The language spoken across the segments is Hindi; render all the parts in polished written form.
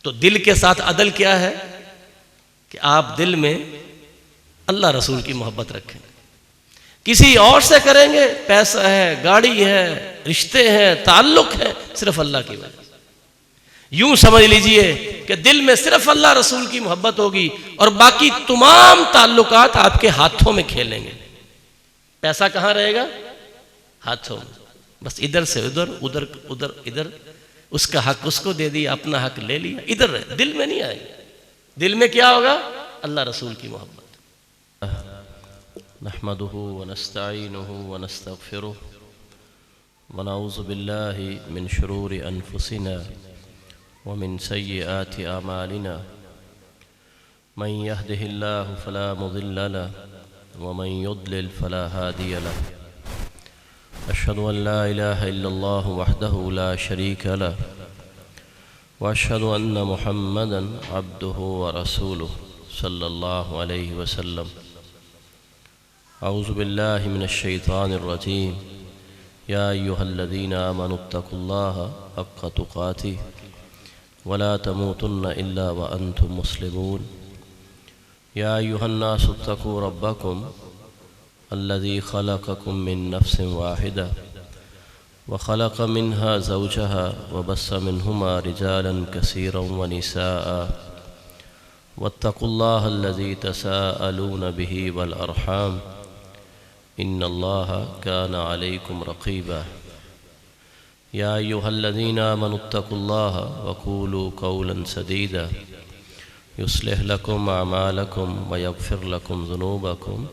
तो दिल के साथ अदल क्या है कि आप दिल में अल्लाह रसूल की मोहब्बत रखें। किसी और से करेंगे, पैसा है, गाड़ी है, रिश्ते हैं, ताल्लुक है, सिर्फ अल्लाह की वजह। यूं समझ लीजिए कि दिल में सिर्फ अल्लाह रसूल की मोहब्बत होगी और बाकी तमाम ताल्लुकात आपके हाथों में खेलेंगे। पैसा कहां रहेगा? हाथों में। बस इधर से उधर, उधर उधर इधर, उसका हक उसको दे दिया, अपना हक ले लिया, इधर रहे, दिल में नहीं आएगा। दिल में क्या होगा? अल्लाह रसूल की मोहब्बत। नहमदुहु व नस्तईनुहु व नस्तगफिरुह व नऊज़ु बिल्लाहि मिन शुरूरि अनफुसिना व मिन सय्यिआति अमालिना मन यहदिहिल्लाहु फला मुदिल्ल लहु व मन युद्लिल फला हादिय लहु। अशहदु अन ला इलाहा इल्लल्लाह वहदहु ला शरीका लहु व अशहदु अन्न मुहम्मदन अब्दुहु व रसूलुहु सल्लल्लाहु अलैहि वसल्लम। अऊज़ु बिल्लाहि मिनश शैतानिर रजीम। या अय्युहल्लज़ीना आमनुत्तकुल्लाह हक़्क़ तुक़ातिह व ला तमूतुन्न इल्ला व अंतुम मुस्लिमून। या अय्युहन्नासुत्तकू रब्बकुम अल्लज़ी खलक़कुम मिन नफ्सिन वाहिदा व खलक़ मिन्हा ज़ौजहा व बस्स मिन्हुमा रिजालन कसीरन व निसाअ वत्तक़ुल्लाह अल्लज़ी तसाअलून बिही वल अर्हाम इन्नल्लाह कान अलैकुम रक़ीबा। या अय्युहल्लज़ीना आमनुत्तकुल्लाह व क़ूलू क़ौलन सदीदा युस्लिह लकुम अमालकुम व यग़फ़िर लकुम ज़ुनूबकुम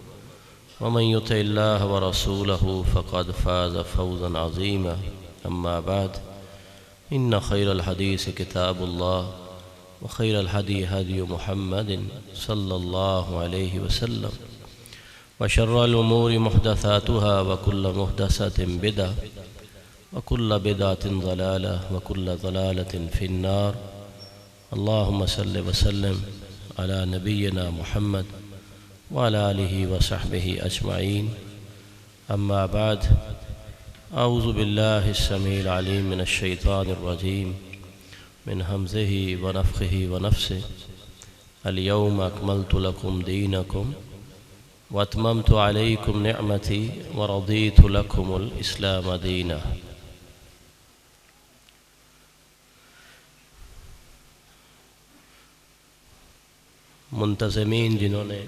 व मन युतिइल्लाह व रसूलहु फ़क़द फ़ाज़ फ़ौज़न अज़ीमा। अम्मा बाद इन्न खैरल हदीस किताबुल्लाह व खैरल हदी हदी मुहम्मदिन सल्लल्लाहु अलैहि वसल्लम व शर्रल उमूरि मुहदसातुहा व कुल्लु मुहदसतिन बिदअह व कुल्लु बिदअतिन ज़लालह व कुल्लु ज़लालतिन फ़िन्नार। अल्लाहुम्मा सल्लि व सल्लिम अला नबिय्यिना मुहम्मद व अला आलिहि व सहबिहि अजमईन। अम्मा बाद अऊज़ु बिल्लाहिस समीइल अलीम मिनश शैतानिर रजीम मिन हमज़िहि व नफ़्ख़िहि व नफ़्सिहि। अल यौम अकमलतु लकुम दीनकुम व अतममतु अलैकुम निअमती व रदीतु लकुमुल इस्लाम दीना। मुंतज़मीन जिन्होंने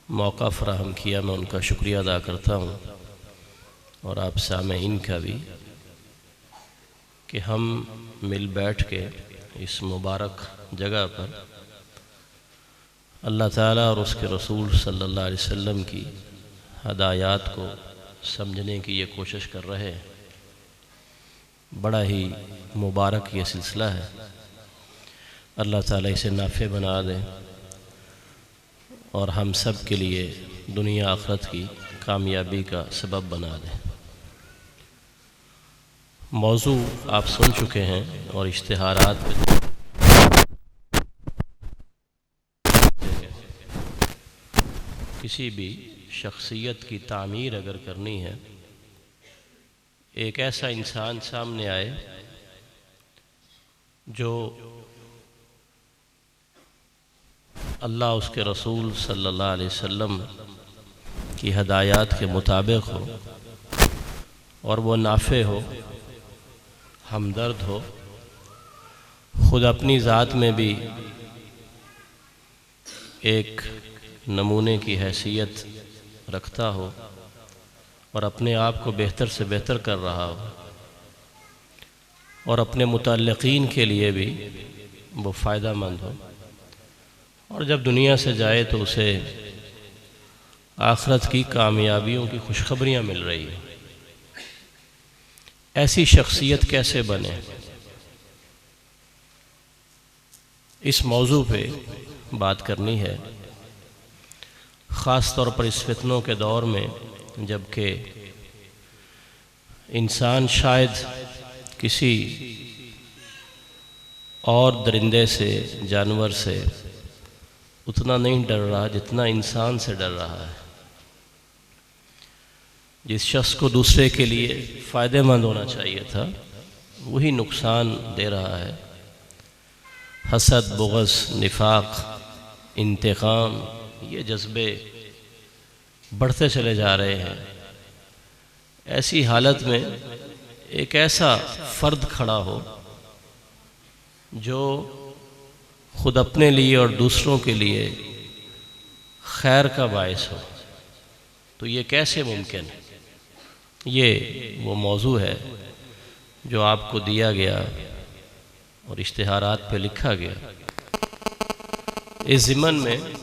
मौका फ़राहम किया, मैं उनका शुक्रिया अदा करता हूँ और आप सामईन का भी कि हम मिल बैठ के इस मुबारक जगह पर अल्लाह ताला और उसके रसूल सल्लल्लाहु अलैहि वसल्लम की हदायत को समझने की ये कोशिश कर रहे हैं। बड़ा ही मुबारक ये सिलसिला है। अल्लाह ताला इसे नाफ़े बना दे और हम सब के लिए दुनिया आखिरत की कामयाबी का सबब बना दे। मौजू आप सुन चुके हैं और इश्तिहारात पे किसी भी शख्सियत की तामीर अगर करनी है, एक ऐसा इंसान सामने आए जो अल्लाह उसके रसूल सल्लल्लाहु अलैहि वसल्लम की हदायत के मुताबिक हो और वो नाफ़े हो, हमदर्द हो, ख़ुद अपनी ज़ात में भी एक नमूने की हैसियत रखता हो और अपने आप को बेहतर से बेहतर कर रहा हो और अपने मुतल्लिक़ीन के लिए भी वो फ़ायदामंद हो और जब दुनिया से जाए तो उसे आखिरत की कामयाबियों की खुशखबरियाँ मिल रही हैं। ऐसी शख्सियत कैसे बने, इस मौजू पे बात करनी है। ख़ास तौर पर इस फितनों के दौर में जबकि इंसान शायद किसी और दरिंदे से, जानवर से उतना नहीं डर रहा जितना इंसान से डर रहा है। जिस शख्स को दूसरे के लिए फ़ायदेमंद होना चाहिए था वही नुकसान दे रहा है। हसद, बुग़्ज़, निफाक, इंतकाम, ये जज्बे बढ़ते चले जा रहे हैं। ऐसी हालत में एक ऐसा फ़र्द खड़ा हो जो ख़ुद अपने लिए और दूसरों के लिए खैर का बायस हो, तो ये कैसे मुमकिन है? ये वो मौजू है जो आपको दिया गया और इश्तिहारात पे लिखा गया। इस ज़िमन में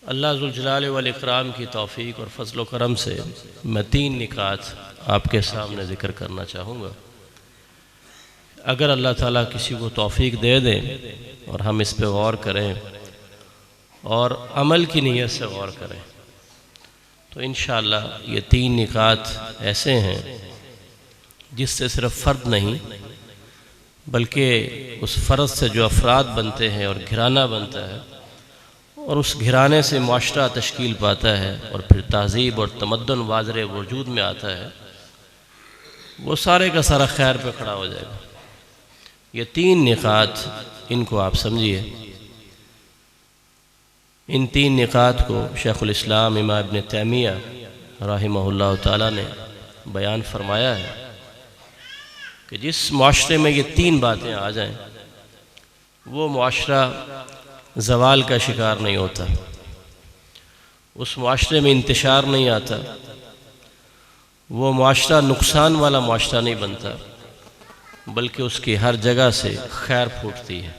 अल्लाह ज़ुल जलाल वल इकराम की तौफ़ीक़ और फ़ज़ल व करम से मैं 3 निकात आपके सामने ज़िक्र करना चाहूँगा। अगर अल्लाह ताला किसी को तौफ़ीक़ दे दें और हम इस पे गौर करें और अमल की नीयत से गौर करें तो इंशाअल्लाह ये 3 निकात ऐसे हैं जिससे सिर्फ़ फ़र्द नहीं बल्कि उस फ़र्द से जो अफराद बनते हैं और घराना बनता है और उस घराने से मुआशरा तश्कील पाता है और फिर तहज़ीब और तमद्दुन वाज़रे वजूद में आता है, वो सारे का सारा खैर पे खड़ा हो जाएगा। ये 3 निकात, इनको आप समझिए। इन 3 निकात को शेखुल इस्लाम इमाम इब्न तैमिया रहमहुल्लाह ताला ने बयान फरमाया है कि जिस मुआशरे में ये 3 बातें आ जाएं वो मुआशरा ज़वाल का शिकार नहीं होता, उस मुआशरे में इंतशार नहीं आता, वो मुआशरा नुकसान वाला मुआशरा नहीं बनता बल्कि उसकी हर जगह से खैर फूटती है।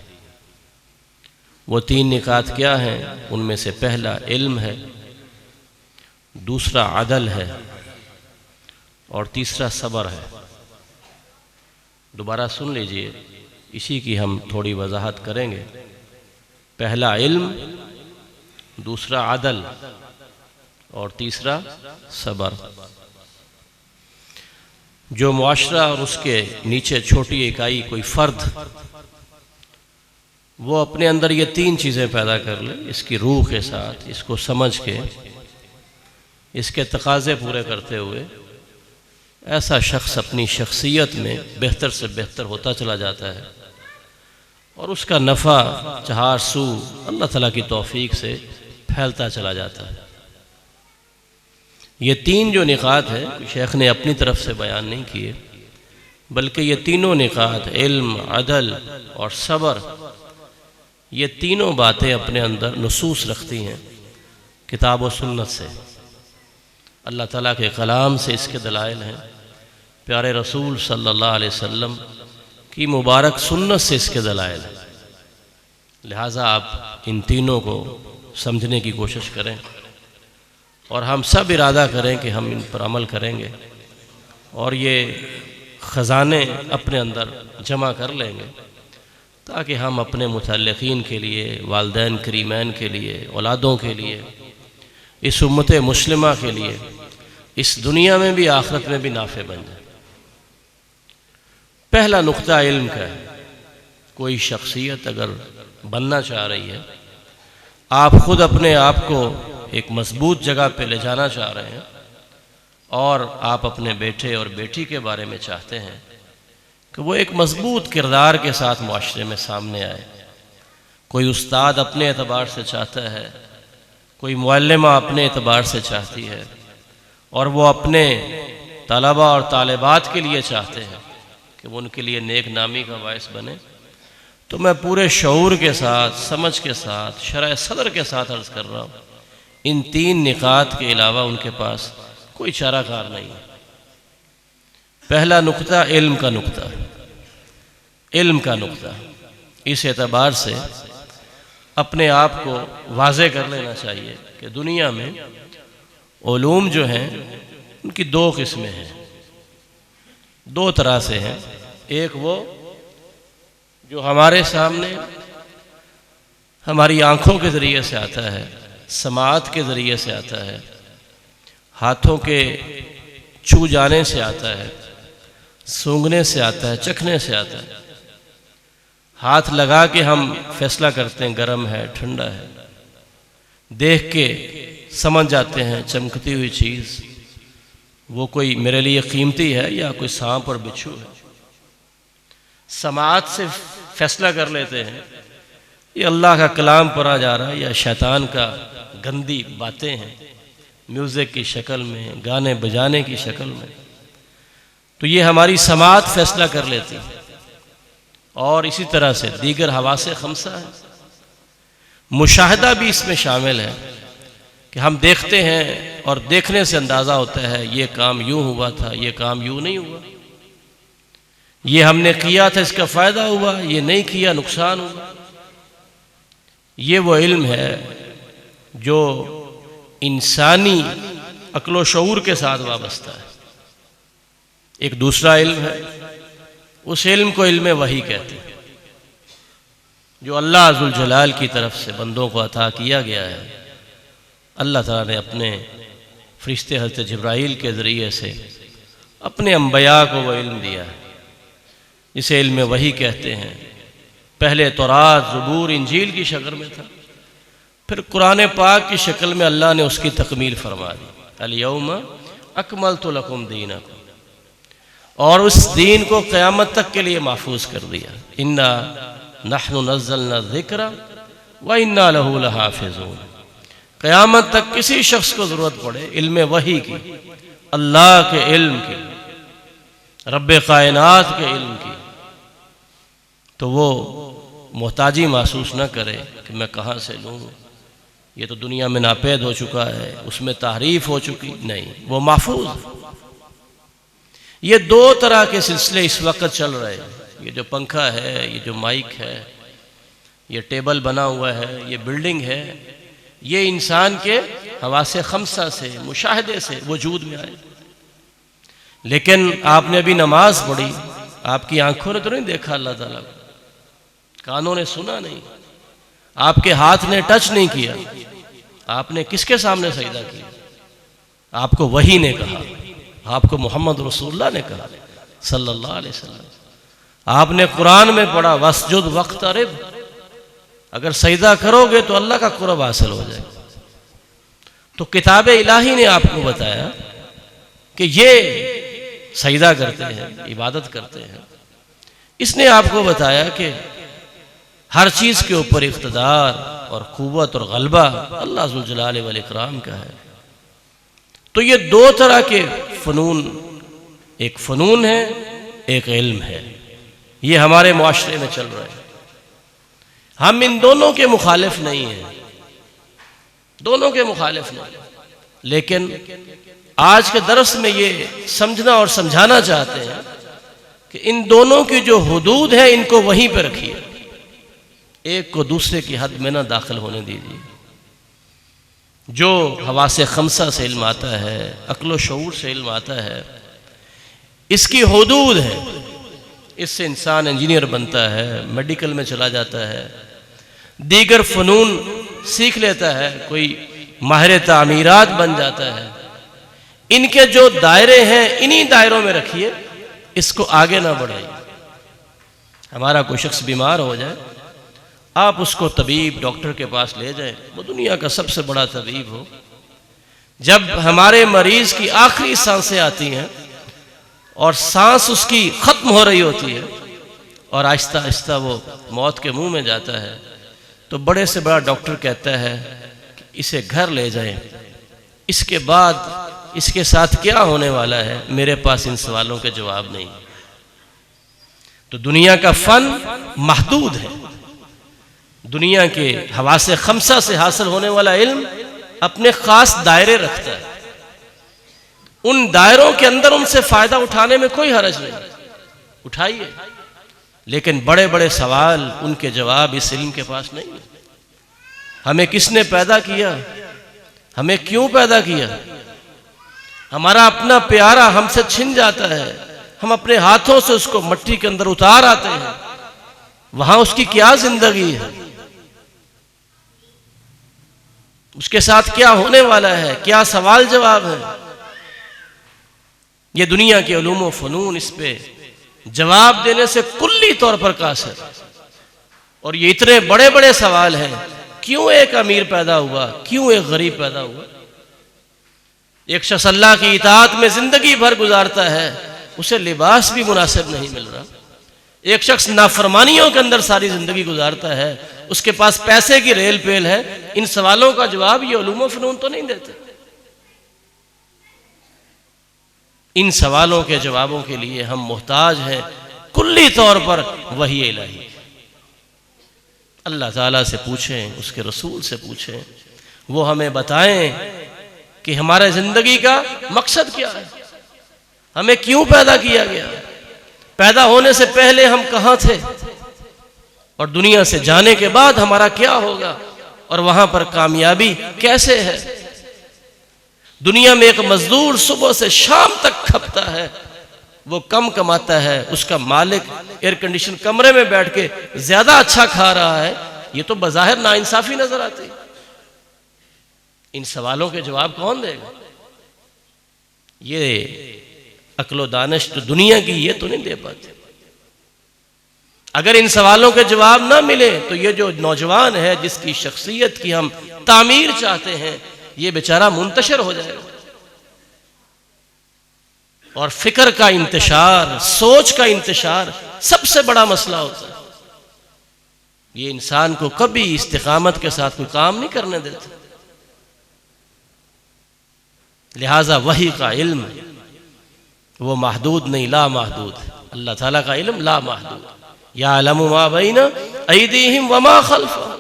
वो 3 निकात क्या हैं? उनमें से पहला इल्म है, दूसरा अदल है और तीसरा सब्र है। दोबारा सुन लीजिए, इसी की हम थोड़ी वजाहत करेंगे। पहला इल्म, दूसरा अदल और तीसरा सब्र। जो मुआशरा और उसके नीचे छोटी इकाई कोई फ़र्द वो अपने अंदर ये 3 चीज़ें पैदा कर ले, इसकी रूह के साथ, इसको समझ के, इसके तकाज़े पूरे करते हुए, ऐसा शख्स अपनी शख्सियत में बेहतर से बेहतर होता चला जाता है और उसका नफ़ा चहार सू अल्लाह ताला की तौफ़ीक़ से फैलता चला जाता है। ये 3 जो निकात है शेख ने अपनी तरफ से बयान नहीं किए बल्कि ये तीनों निकात, इल्म, अदल और सब्र, ये तीनों बातें अपने अंदर नुसूस रखती हैं किताब व सुन्नत से। अल्लाह ताला के कलाम से इसके दलाइल हैं, प्यारे रसूल सल्लल्लाहु अलैहि वसल्लम की मुबारक सुन्नत से इसके दलाइल हैं। लिहाजा आप इन तीनों को समझने की कोशिश करें और हम सब इरादा करें कि हम इन पर अमल करेंगे और ये ख़जाने अपने अंदर जमा कर लेंगे ताकि हम अपने मुतल्लिक़ीन के लिए, वालिदैन करीमैन के लिए, औलादों के लिए, इस उम्मत मुस्लिमा के लिए इस दुनिया में भी आखिरत में भी नाफ़े बन जाए। पहला नुक्ता इल्म का है। कोई शख्सियत अगर बनना चाह रही है, आप खुद अपने आप को एक मजबूत जगह पे ले जाना चाह रहे हैं और आप अपने बेटे और बेटी के बारे में चाहते हैं कि वो एक मजबूत किरदार के साथ मुआशरे में सामने आए। कोई उस्ताद अपने एतबार से चाहता है, कोई मुअल्लिमा अपने एतबार से चाहती है और वो अपने तलबा और तालिबात के लिए चाहते हैं कि वो उनके लिए नेक नामी का बायस बने। तो मैं पूरे शऊर के साथ, समझ के साथ, शरह सदर के साथ अर्ज़ कर रहा हूँ, इन 3 निकात के अलावा उनके पास कोई चाराकार नहीं है। पहला नुक्ता इल्म का नुक्ता, इल्म का नुक्ता। इस एतबार से अपने आप को वाज़े कर लेना चाहिए कि दुनिया में उलूम जो हैं उनकी 2 किस्में हैं, 2 तरह से हैं। एक वो जो हमारे सामने हमारी आँखों के ज़रिए से आता है, समाअत के ज़रिए से आता है, हाथों के छू जाने से आता है, सूंघने से आता है, चखने से आता है। हाथ लगा के हम फैसला करते हैं गर्म है, ठंडा है। देख के समझ जाते हैं चमकती हुई चीज़ वो कोई मेरे लिए कीमती है या कोई सांप और बिच्छू है। समाअत से फैसला कर लेते हैं ये अल्लाह का कलाम पढ़ा जा रहा है या शैतान का गंदी बातें हैं म्यूज़िक की शक्ल में, गाने बजाने की शक्ल में। तो ये हमारी समाअत फैसला कर लेती है। और इसी तरह से दीगर हवासे खमसा है, मुशाहिदा भी इसमें शामिल है कि हम देखते हैं और देखने से अंदाज़ा होता है ये काम यूँ हुआ था, ये काम यूँ नहीं हुआ, ये हमने किया था इसका फ़ायदा हुआ, ये नहीं किया नुकसान हुआ। ये वो इल्म है जो इंसानी अक्ल व शऊर के साथ वाबस्ता है। एक दूसरा इल्म है, उस इल्म को इल्म वही कहते हैं, जो अल्लाह अज़्ज़ुल जलाल की तरफ से बंदों को अता किया गया है। अल्लाह ताला ने अपने फरिश्ते हज़रत जिब्राईल के ज़रिए से अपने अंबिया को वह इल्म दिया है, जिसे इल्म वही कहते हैं। पहले तौरात, ज़बूर, इंजील की शक्ल में था, फिर कुरान पाक की शक्ल में अल्लाह ने उसकी तकमील फरमा दी। अल-यौमा अकमलतु लकुम दीनकुम, और उस दीन को क़यामत तक के लिए महफूज कर दिया। इन्ना नहनु नज़्ज़लना ज़िक्रा व इन्ना लहू लहाफ़िज़ून। क़यामत तक किसी शख्स को ज़रूरत पड़े इल्म वही की, अल्लाह के इल्म की, रब्बे कायनात के इल्म की, तो वो मोहताजी महसूस न करे कि मैं कहाँ से लूँ, ये तो दुनिया में नापैद हो चुका है, उसमें तारीफ हो चुकी। नहीं, वो महफूज। ये दो तरह के सिलसिले इस वक्त चल रहे हैं। ये जो पंखा है, ये जो माइक है, ये टेबल बना हुआ है, ये बिल्डिंग है, ये इंसान के हवासे खमसा से, मुशाहिदे से वजूद में आए। लेकिन आपने अभी नमाज पढ़ी, आपकी आंखों ने तो नहीं देखा अल्लाह ताला को, कानों ने सुना नहीं, आपके हाथ ने टच नहीं किया, आपने किसके सामने सजदा किया? आपको वही ने कहा, आपको मोहम्मद रसूलुल्लाह ने कहा सल्लल्लाहु अलैहि वसल्लम। आपने कुरान में पढ़ा वस्जुद वक्तरिब, अगर सजदा करोगे तो अल्लाह का कुर्ब हासिल हो जाएगा। तो किताब इलाही ने आपको बताया कि ये सजदा करते हैं, इबादत करते हैं। इसने आपको बताया कि हर चीज़ के ऊपर इख्तिदार और क़ुव्वत और गलबा अल्लाह ज़ुल जलाल वल इकराम का है। तो ये दो तरह के फ़नून, एक फ़नून है, एक इल्म है, ये हमारे मुआशरे में चल रहा है। हम इन दोनों के मुखालिफ नहीं हैं, दोनों के मुखालिफ नहीं, लेकिन आज के दरस में ये समझना और समझाना चाहते हैं कि इन दोनों की जो हुदूद है इनको वहीं पर रखिए, एक को दूसरे की हद में ना दाखिल होने दीजिए। जो हवासे खमसा से इल्म आता है, अक्ल शऊर से इल्म आता है, इसकी हुदूद है। इससे इंसान इंजीनियर बनता है, मेडिकल में चला जाता है, दीगर फ़नून सीख लेता है, कोई माहिर तामीरात बन जाता है। इनके जो दायरे हैं इन्हीं दायरों में रखिए, इसको आगे ना बढ़ाइए। हमारा कोई शख्स बीमार हो जाए, आप उसको तबीब डॉक्टर के पास ले जाएं, वो दुनिया का सबसे बड़ा तबीब हो। जब हमारे मरीज की आखिरी सांसें आती हैं और सांस उसकी ख़त्म हो रही होती है और आहिस्ता आहिस्ता वो मौत के मुंह में जाता है, तो बड़े से बड़ा डॉक्टर कहता है कि इसे घर ले जाएं, इसके बाद इसके साथ क्या होने वाला है मेरे पास इन सवालों के जवाब नहीं। तो दुनिया का फ़न महदूद है। दुनिया के हवासे खमसा से हासिल होने वाला इल्म अपने ख़ास दायरे रखता है। उन दायरों के अंदर उनसे फ़ायदा उठाने में कोई हरज नहीं, उठाइए, लेकिन बड़े बड़े सवाल, उनके जवाब इस इल्म के पास नहीं है। हमें किसने पैदा किया, हमें क्यों पैदा किया, हमारा अपना प्यारा हमसे छिन जाता है, हम अपने हाथों से उसको मिट्टी के अंदर उतार आते हैं, वहां उसकी क्या जिंदगी है, उसके साथ क्या होने वाला है, क्या सवाल जवाब है। ये दुनिया के उलूम व फ़नून इस पे जवाब देने से कुल्ली तौर पर कासिर। और ये इतने बड़े बड़े सवाल हैं क्यों एक अमीर पैदा हुआ, क्यों एक गरीब पैदा हुआ। एक शख्स अल्लाह की इताअत में जिंदगी भर गुजारता है, उसे लिबास भी मुनासिब नहीं मिल रहा। एक शख्स नाफरमानियों के अंदर सारी जिंदगी गुजारता है, उसके पास पैसे की रेल पेल है। इन सवालों का जवाब ये उलूम फ़नून तो नहीं देते। इन सवालों के जवाबों के लिए हम मोहताज हैं कुल्ली तौर पर वही इलाही। अल्लाह ताला से पूछें, उसके रसूल से पूछें, वो हमें बताएं कि हमारे जिंदगी का मकसद क्या है, हमें क्यों पैदा किया गया, पैदा होने से पहले हम कहाँ थे और दुनिया से जाने के बाद हमारा क्या होगा और वहां पर कामयाबी कैसे है। दुनिया में एक मजदूर सुबह से शाम तक खपता है, वो कम कमाता है, उसका मालिक एयर कंडीशन कमरे में बैठ के ज्यादा अच्छा खा रहा है, ये तो बज़ाहिर नाइंसाफी नजर आती। इन सवालों के जवाब कौन देगा? ये अक्लो दानिश तो दुनिया की ये तो नहीं दे पाते। अगर इन सवालों के जवाब ना मिले तो ये जो नौजवान है जिसकी शख्सियत की हम तामीर चाहते हैं, ये बेचारा मुंतशर हो जाएगा। और फिक्र का इंतशार, सोच का इंतशार सबसे बड़ा मसला होता है। ये इंसान को कभी इस्तिकामत के साथ कोई काम नहीं करने देता। लिहाजा वही का इल्म वो महदूद नहीं, ला महदूद। अल्लाह ताला का इल्म ला महदूद। यालमु मा बैना अयदीहिम व मा खल्फहुम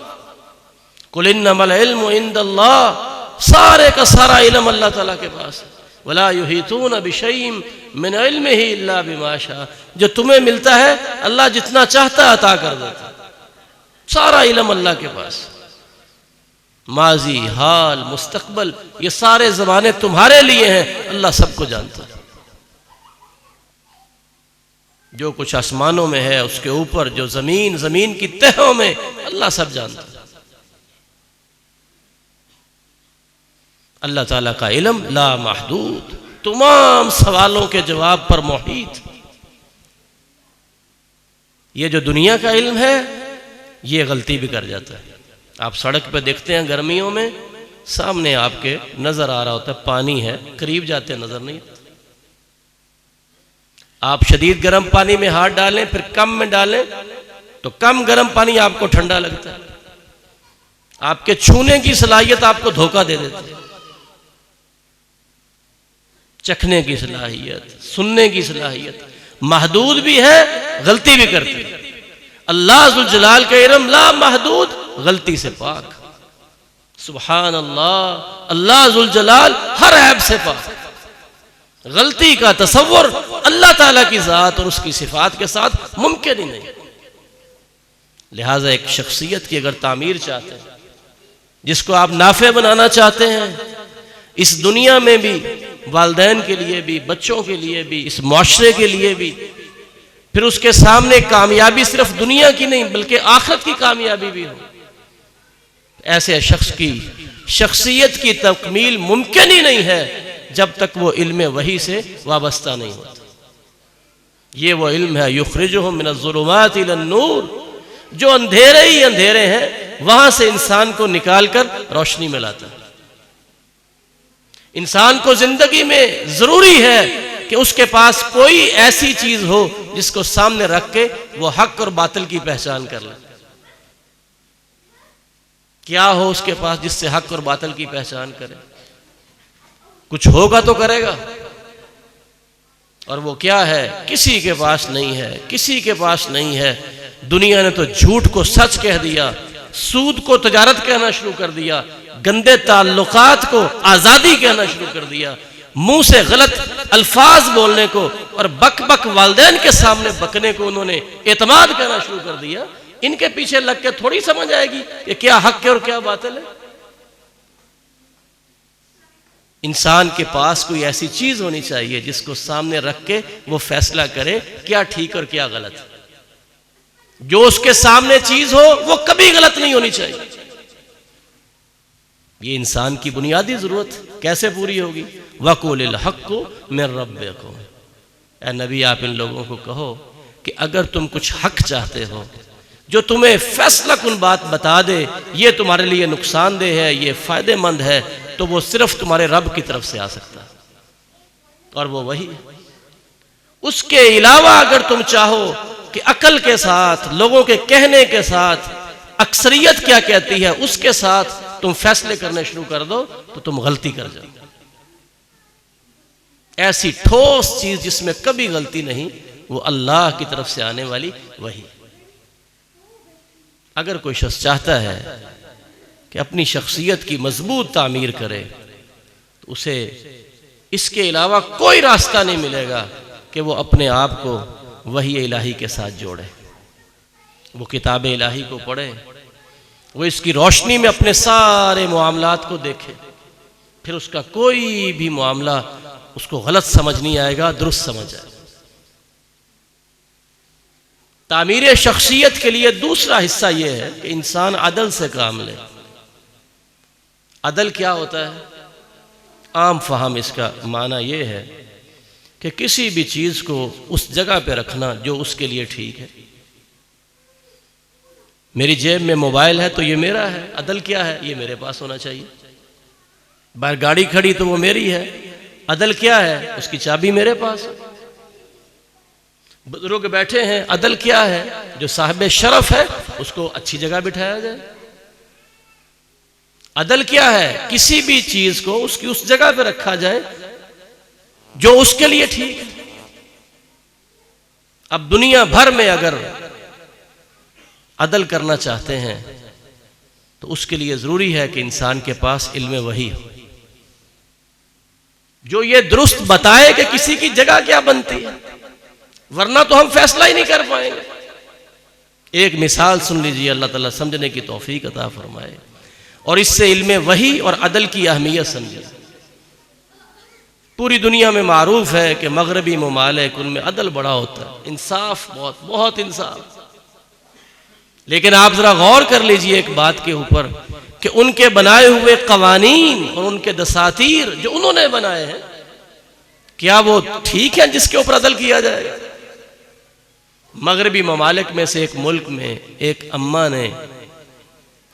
कुल इन्नमल इल्मु इंदल्लाह। सारे का सारा इल्म अल्लाह ताला के पास है। वला युहीतून बिशैइन मिन इल्मिही इल्ला बिमा शा। जो तुम्हें मिलता है अल्लाह जितना चाहता है अता कर देता है। सारा इल्म अल्लाह के पास। माजी, हाल, मुस्तकबल, ये सारे ज़माने तुम्हारे लिए हैं, अल्लाह सबको जानता है। जो कुछ आसमानों में है, उसके ऊपर जो जमीन, जमीन की तहों में, अल्लाह सब जानता है। अल्लाह ताला का इल्म ला महदूद, तमाम सवालों के जवाब पर मुहीत। ये जो दुनिया का इल्म है, ये गलती भी कर जाता है। आप सड़क पे देखते हैं गर्मियों में, सामने आपके नजर आ रहा होता है पानी है, करीब जाते नजर नहीं। आप शदीद गर्म पानी में हाथ डालें, फिर कम में डालें, तो कम गर्म पानी आपको ठंडा लगता है। आपके छूने की सलाहियत आपको धोखा दे देती है। चखने की सलाहियत, सुनने की सलाहियत महदूद भी है, गलती भी करती है। अल्लाह जुल जलाल का इल्म ला महदूद, गलती से पाक। सुभान अल्लाह, अल्लाह जुल जलाल हर ऐब से पाक। गलती का तसव्वुर अल्लाह ताला की जात और उसकी सिफात के साथ मुमकिन ही नहीं। लिहाजा एक शख्सियत की अगर तामीर चाहते हैं, जिसको आप नाफे बनाना चाहते हैं, इस दुनिया में भी, वालिदैन के लिए भी, बच्चों के लिए भी, इस मुआशरे के लिए भी, फिर उसके सामने कामयाबी सिर्फ दुनिया की नहीं बल्कि आखिरत की कामयाबी भी हो, ऐसे शख्स की शख्सियत की तकमील मुमकिन ही नहीं है जब तक वो इल्म वही से वाबस्ता नहीं होता। ये वो इल्म है युखरिजुहुम मिनज़्ज़ुलुमाति इलन-नूर, जो अंधेरे ही अंधेरे हैं वहां से इंसान को निकालकर रोशनी में लाता है। इंसान को जिंदगी में जरूरी है कि उसके पास कोई ऐसी चीज हो जिसको सामने रख के वो हक और बातिल की पहचान कर ले। क्या हो उसके पास जिससे हक और बातिल की पहचान करे? कुछ होगा तो करेगा, और वो क्या है? किसी के पास नहीं है, किसी के पास नहीं है। दुनिया ने तो झूठ को सच कह दिया, सूद को तजारत कहना शुरू कर दिया, गंदे ताल्लुकात को आजादी कहना शुरू कर दिया, मुंह से गलत अल्फाज बोलने को और बक बक वालिदैन के सामने बकने को उन्होंने एतमाद करना शुरू कर दिया। इनके पीछे लग के थोड़ी समझ आएगी कि क्या हक है और क्या बातिल है। इंसान के पास कोई ऐसी चीज होनी चाहिए जिसको सामने रख के वो फैसला करे क्या ठीक और क्या गलत है। जो उसके सामने चीज हो वो कभी गलत नहीं होनी चाहिए। ये इंसान की बुनियादी जरूरत कैसे पूरी होगी? वक़ुलिल हक़्क़ु मिन रब्बिकुम। ऐ नबी, आप इन लोगों को कहो कि अगर तुम कुछ हक चाहते हो जो तुम्हें फैसला कुन बात बता दे, ये तुम्हारे लिए नुकसानदेह है, ये फायदेमंद है, तो वो सिर्फ तुम्हारे रब की तरफ से आ सकता है, और वो वही है। उसके अलावा अगर तुम चाहो कि अकल के साथ, लोगों के कहने के साथ, अक्सरियत क्या कहती है उसके साथ तुम फैसले करने शुरू कर दो, तो तुम गलती कर जाओ। ऐसी ठोस चीज जिसमें कभी गलती नहीं, वो अल्लाह की तरफ से आने वाली वही। अगर कोई शख्स चाहता है कि अपनी शख्सियत की मजबूत तामीर करे, तो उसे इसके अलावा कोई रास्ता नहीं मिलेगा कि वो अपने आप को वही इलाही के साथ जोड़े, वो किताब इलाही को पढ़े, वो इसकी रोशनी में अपने सारे मामलात को देखे, फिर उसका कोई भी मामला उसको गलत समझ नहीं आएगा, दुरुस्त समझ आएगा। तामीर शख्सियत के लिए दूसरा हिस्सा यह है कि इंसान अदल से काम ले। अदल क्या होता है? आम फहम इसका माना यह है कि किसी भी चीज को उस जगह पे रखना जो उसके लिए ठीक है। मेरी जेब में मोबाइल है तो ये मेरा है, अदल क्या है? ये मेरे पास होना चाहिए। बाहर गाड़ी खड़ी तो वो मेरी है, अदल क्या है? उसकी चाबी मेरे पास है। बुजुर्ग बैठे हैं, अदल क्या है? जो साहिब शरफ है उसको अच्छी जगह बिठाया जाए। अदल क्या है? किसी भी चीज को उसकी उस जगह पे रखा जाए जो उसके लिए ठीक है। अब दुनिया भर में अगर अदल करना चाहते हैं तो उसके लिए जरूरी है कि इंसान के पास इल्म वही हो, जो ये दुरुस्त बताए कि किसी की जगह क्या बनती है, वरना तो हम फैसला ही नहीं कर पाएंगे। एक मिसाल सुन लीजिए, अल्लाह ताला समझने की तौफीक अता फरमाए और इससे इल्म वही और अदल की अहमियत समझे। पूरी दुनिया में मारूफ है कि मगरबी ममालिक उनमें अदल बड़ा होता है, इंसाफ बहुत बहुत इंसाफ। लेकिन आप जरा गौर कर लीजिए एक बात के ऊपर कि उनके बनाए हुए कवानीन और उनके दसातीर जो उन्होंने बनाए हैं, क्या वो ठीक है जिसके ऊपर अदल किया जाएगा? मगरबी ममालिक में से एक मुल्क में एक अम्मा ने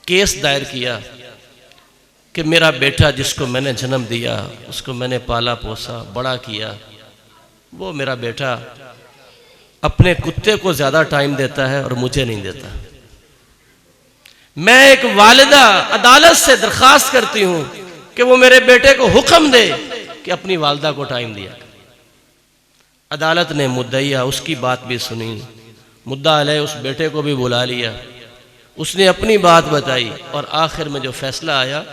केस दायर किया कि मेरा बेटा जिसको मैंने जन्म दिया, उसको मैंने पाला पोसा बड़ा किया, वो मेरा बेटा अपने कुत्ते को ज्यादा टाइम देता है और मुझे नहीं देता। मैं एक वालिदा अदालत से दरखास्त करती हूं कि वो मेरे बेटे को हुक्म दे कि अपनी वालिदा को टाइम दिया। अदालत ने मुद्दईया उसकी बात भी सुनी, मुद्दा अलैह उस बेटे को भी बुला लिया, उसने अपनी बात बताई और आखिर में जो फैसला आया,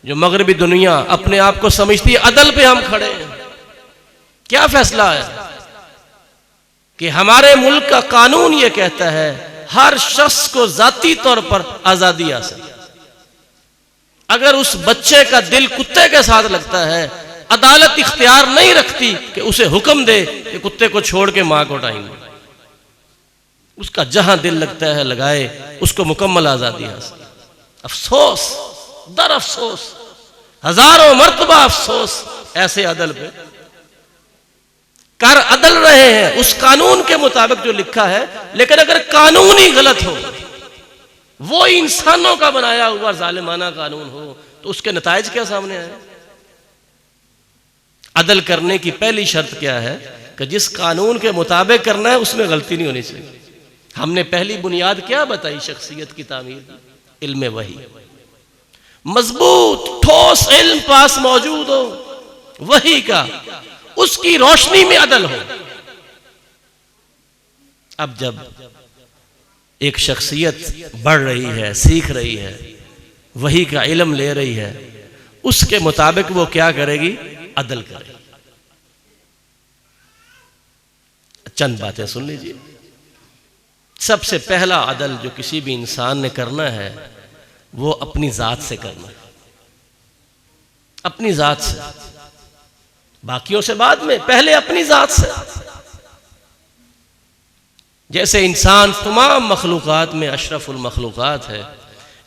जो मगरबी दुनिया अपने आप को समझती है अदल पे हम खड़े हैं, क्या फैसला आया कि हमारे मुल्क का कानून यह कहता है हर शख्स को जाती तौर पर आजादी हासिल। अगर उस बच्चे का दिल कुत्ते के साथ लगता है, अदालत इख्तियार नहीं रखती कि उसे हुक्म दे कि कुत्ते को छोड़ के मां को टाइम दे। उसका जहां दिल लगता है लगाए, उसको मुकम्मल आजादी हासिल। अफसोस दर अफसोस, हजारों मर्तबा अफसोस ऐसे अदल पे कर अदल रहे हैं उस कानून के मुताबिक जो लिखा है, लेकिन अगर कानून ही गलत हो, वो इंसानों का बनाया हुआ जालिमाना कानून हो, तो उसके नताइज क्या सामने आए? अदल करने की पहली शर्त क्या है कि जिस कानून के मुताबिक करना है उसमें गलती नहीं होनी चाहिए। हमने पहली बुनियाद क्या बताई शख्सियत की तामीर की? इल्म वही, मजबूत ठोस इल्म पास मौजूद हो वही का, उसकी रोशनी में अदल हो। अब जब एक शख्सियत बढ़ रही है, सीख रही है, वही का इल्म ले रही है, उसके मुताबिक वो क्या करेगी? अदल करेगी। चंद बातें सुन लीजिए। सबसे पहला अदल जो किसी भी इंसान ने करना है वो अपनी जात से करना है, अपनी जात से, बाकियों से बाद में, पहले अपनी जात से। जैसे इंसान तमाम मखलूकात में अशरफुल मखलूकात है,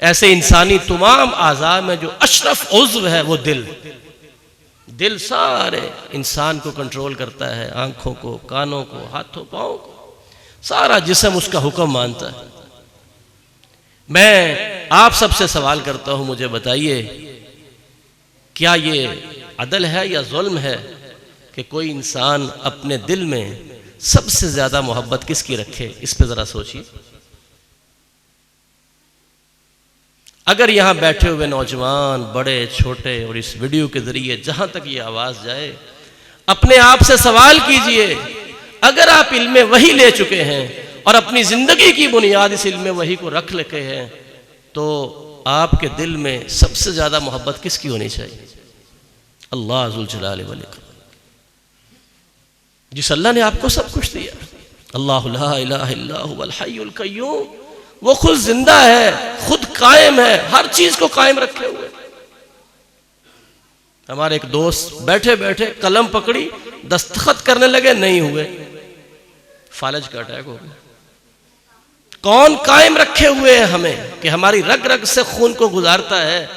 ऐसे इंसानी तमाम आज़ा में जो अशरफ उज़्व है वो दिल। दिल सारे इंसान को कंट्रोल करता है, आंखों को, कानों को, हाथों पांवों को, सारा जिस्म उसका हुक्म मानता है। मैं आप सबसे सवाल करता हूं, मुझे बताइए क्या ये अदल है या जुल्म है कि कोई इंसान अपने दिल में सबसे ज्यादा मोहब्बत किसकी रखे? इस पे जरा सोचिए। अगर यहां बैठे हुए नौजवान, बड़े छोटे, और इस वीडियो के जरिए जहां तक ये आवाज जाए, अपने आप से सवाल कीजिए, अगर आप इल्म वही ले चुके हैं और अपनी जिंदगी की बुनियाद इस इल्म वही को रख लेते हैं, तो आपके दिल में सबसे ज्यादा मोहब्बत किसकी होनी चाहिए? अल्लाह जुल जलाल वल इकराम, जिस अल्लाह ने आपको सब कुछ दिया। अल्लाहु ला इलाहा इल्ला हुवल हय्युल कय्यूम, वो खुद जिंदा है, खुद कायम है, हर चीज को कायम रखे हुए। हमारे एक दोस्त बैठे बैठे कलम पकड़ी, दस्तखत करने लगे, नहीं हुए, फालज का अटैक हो गया। कौन कायम रखे हुए है हमें कि हमारी रग रग से खून को गुजारता है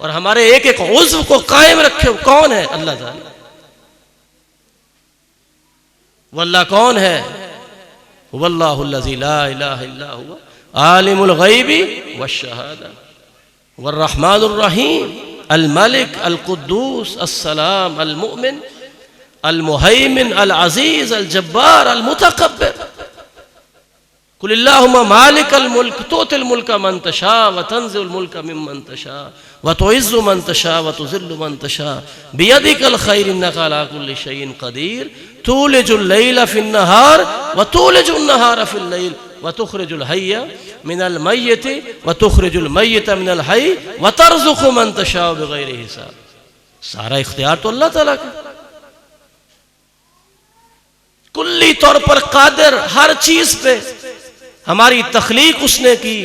और हमारे एक एक उज़्व को कायम रखे? कौन है? अल्लाह ताला। वल्लाह कौन है? वल्लाहुल्लज़ी ला इलाहा इल्ला हुवा आलिमुल गैबी वश्शहादा वर्रहमानुर रहीम अल मलिक अल कुद्दूस अस्सलाम अल मुमिन अल मुहैमिन अल अजीज अल जब्बार अल मुतकब्बिर कुलिल्लाहुम्मा मालिकल मुल्क तुतिल मुल्का मन तशा व तंज़िल मुल्का मिम्मन तशा व तुइज़्ज़ु मन तशा व तुज़िल्लु मन तशा बियदिकल खैर इन्नका अला कुल्लि शैइन क़दीर तुलिजुल लैला फिन नहार व तुलिजुन नहारा फिल लैल व तुखरिजुल हय्या मिनल मय्यिति व तुखरिजुल मय्यिता मिनल हय्य व तर्ज़ुक़ु मन तशा बिग़ैरि हिसाब। सारा इख्तियार तो अल्लाह ताला का। कुल्ली तौर पर कादिर, हर चीज पे। हमारी तख्लीक उसने की,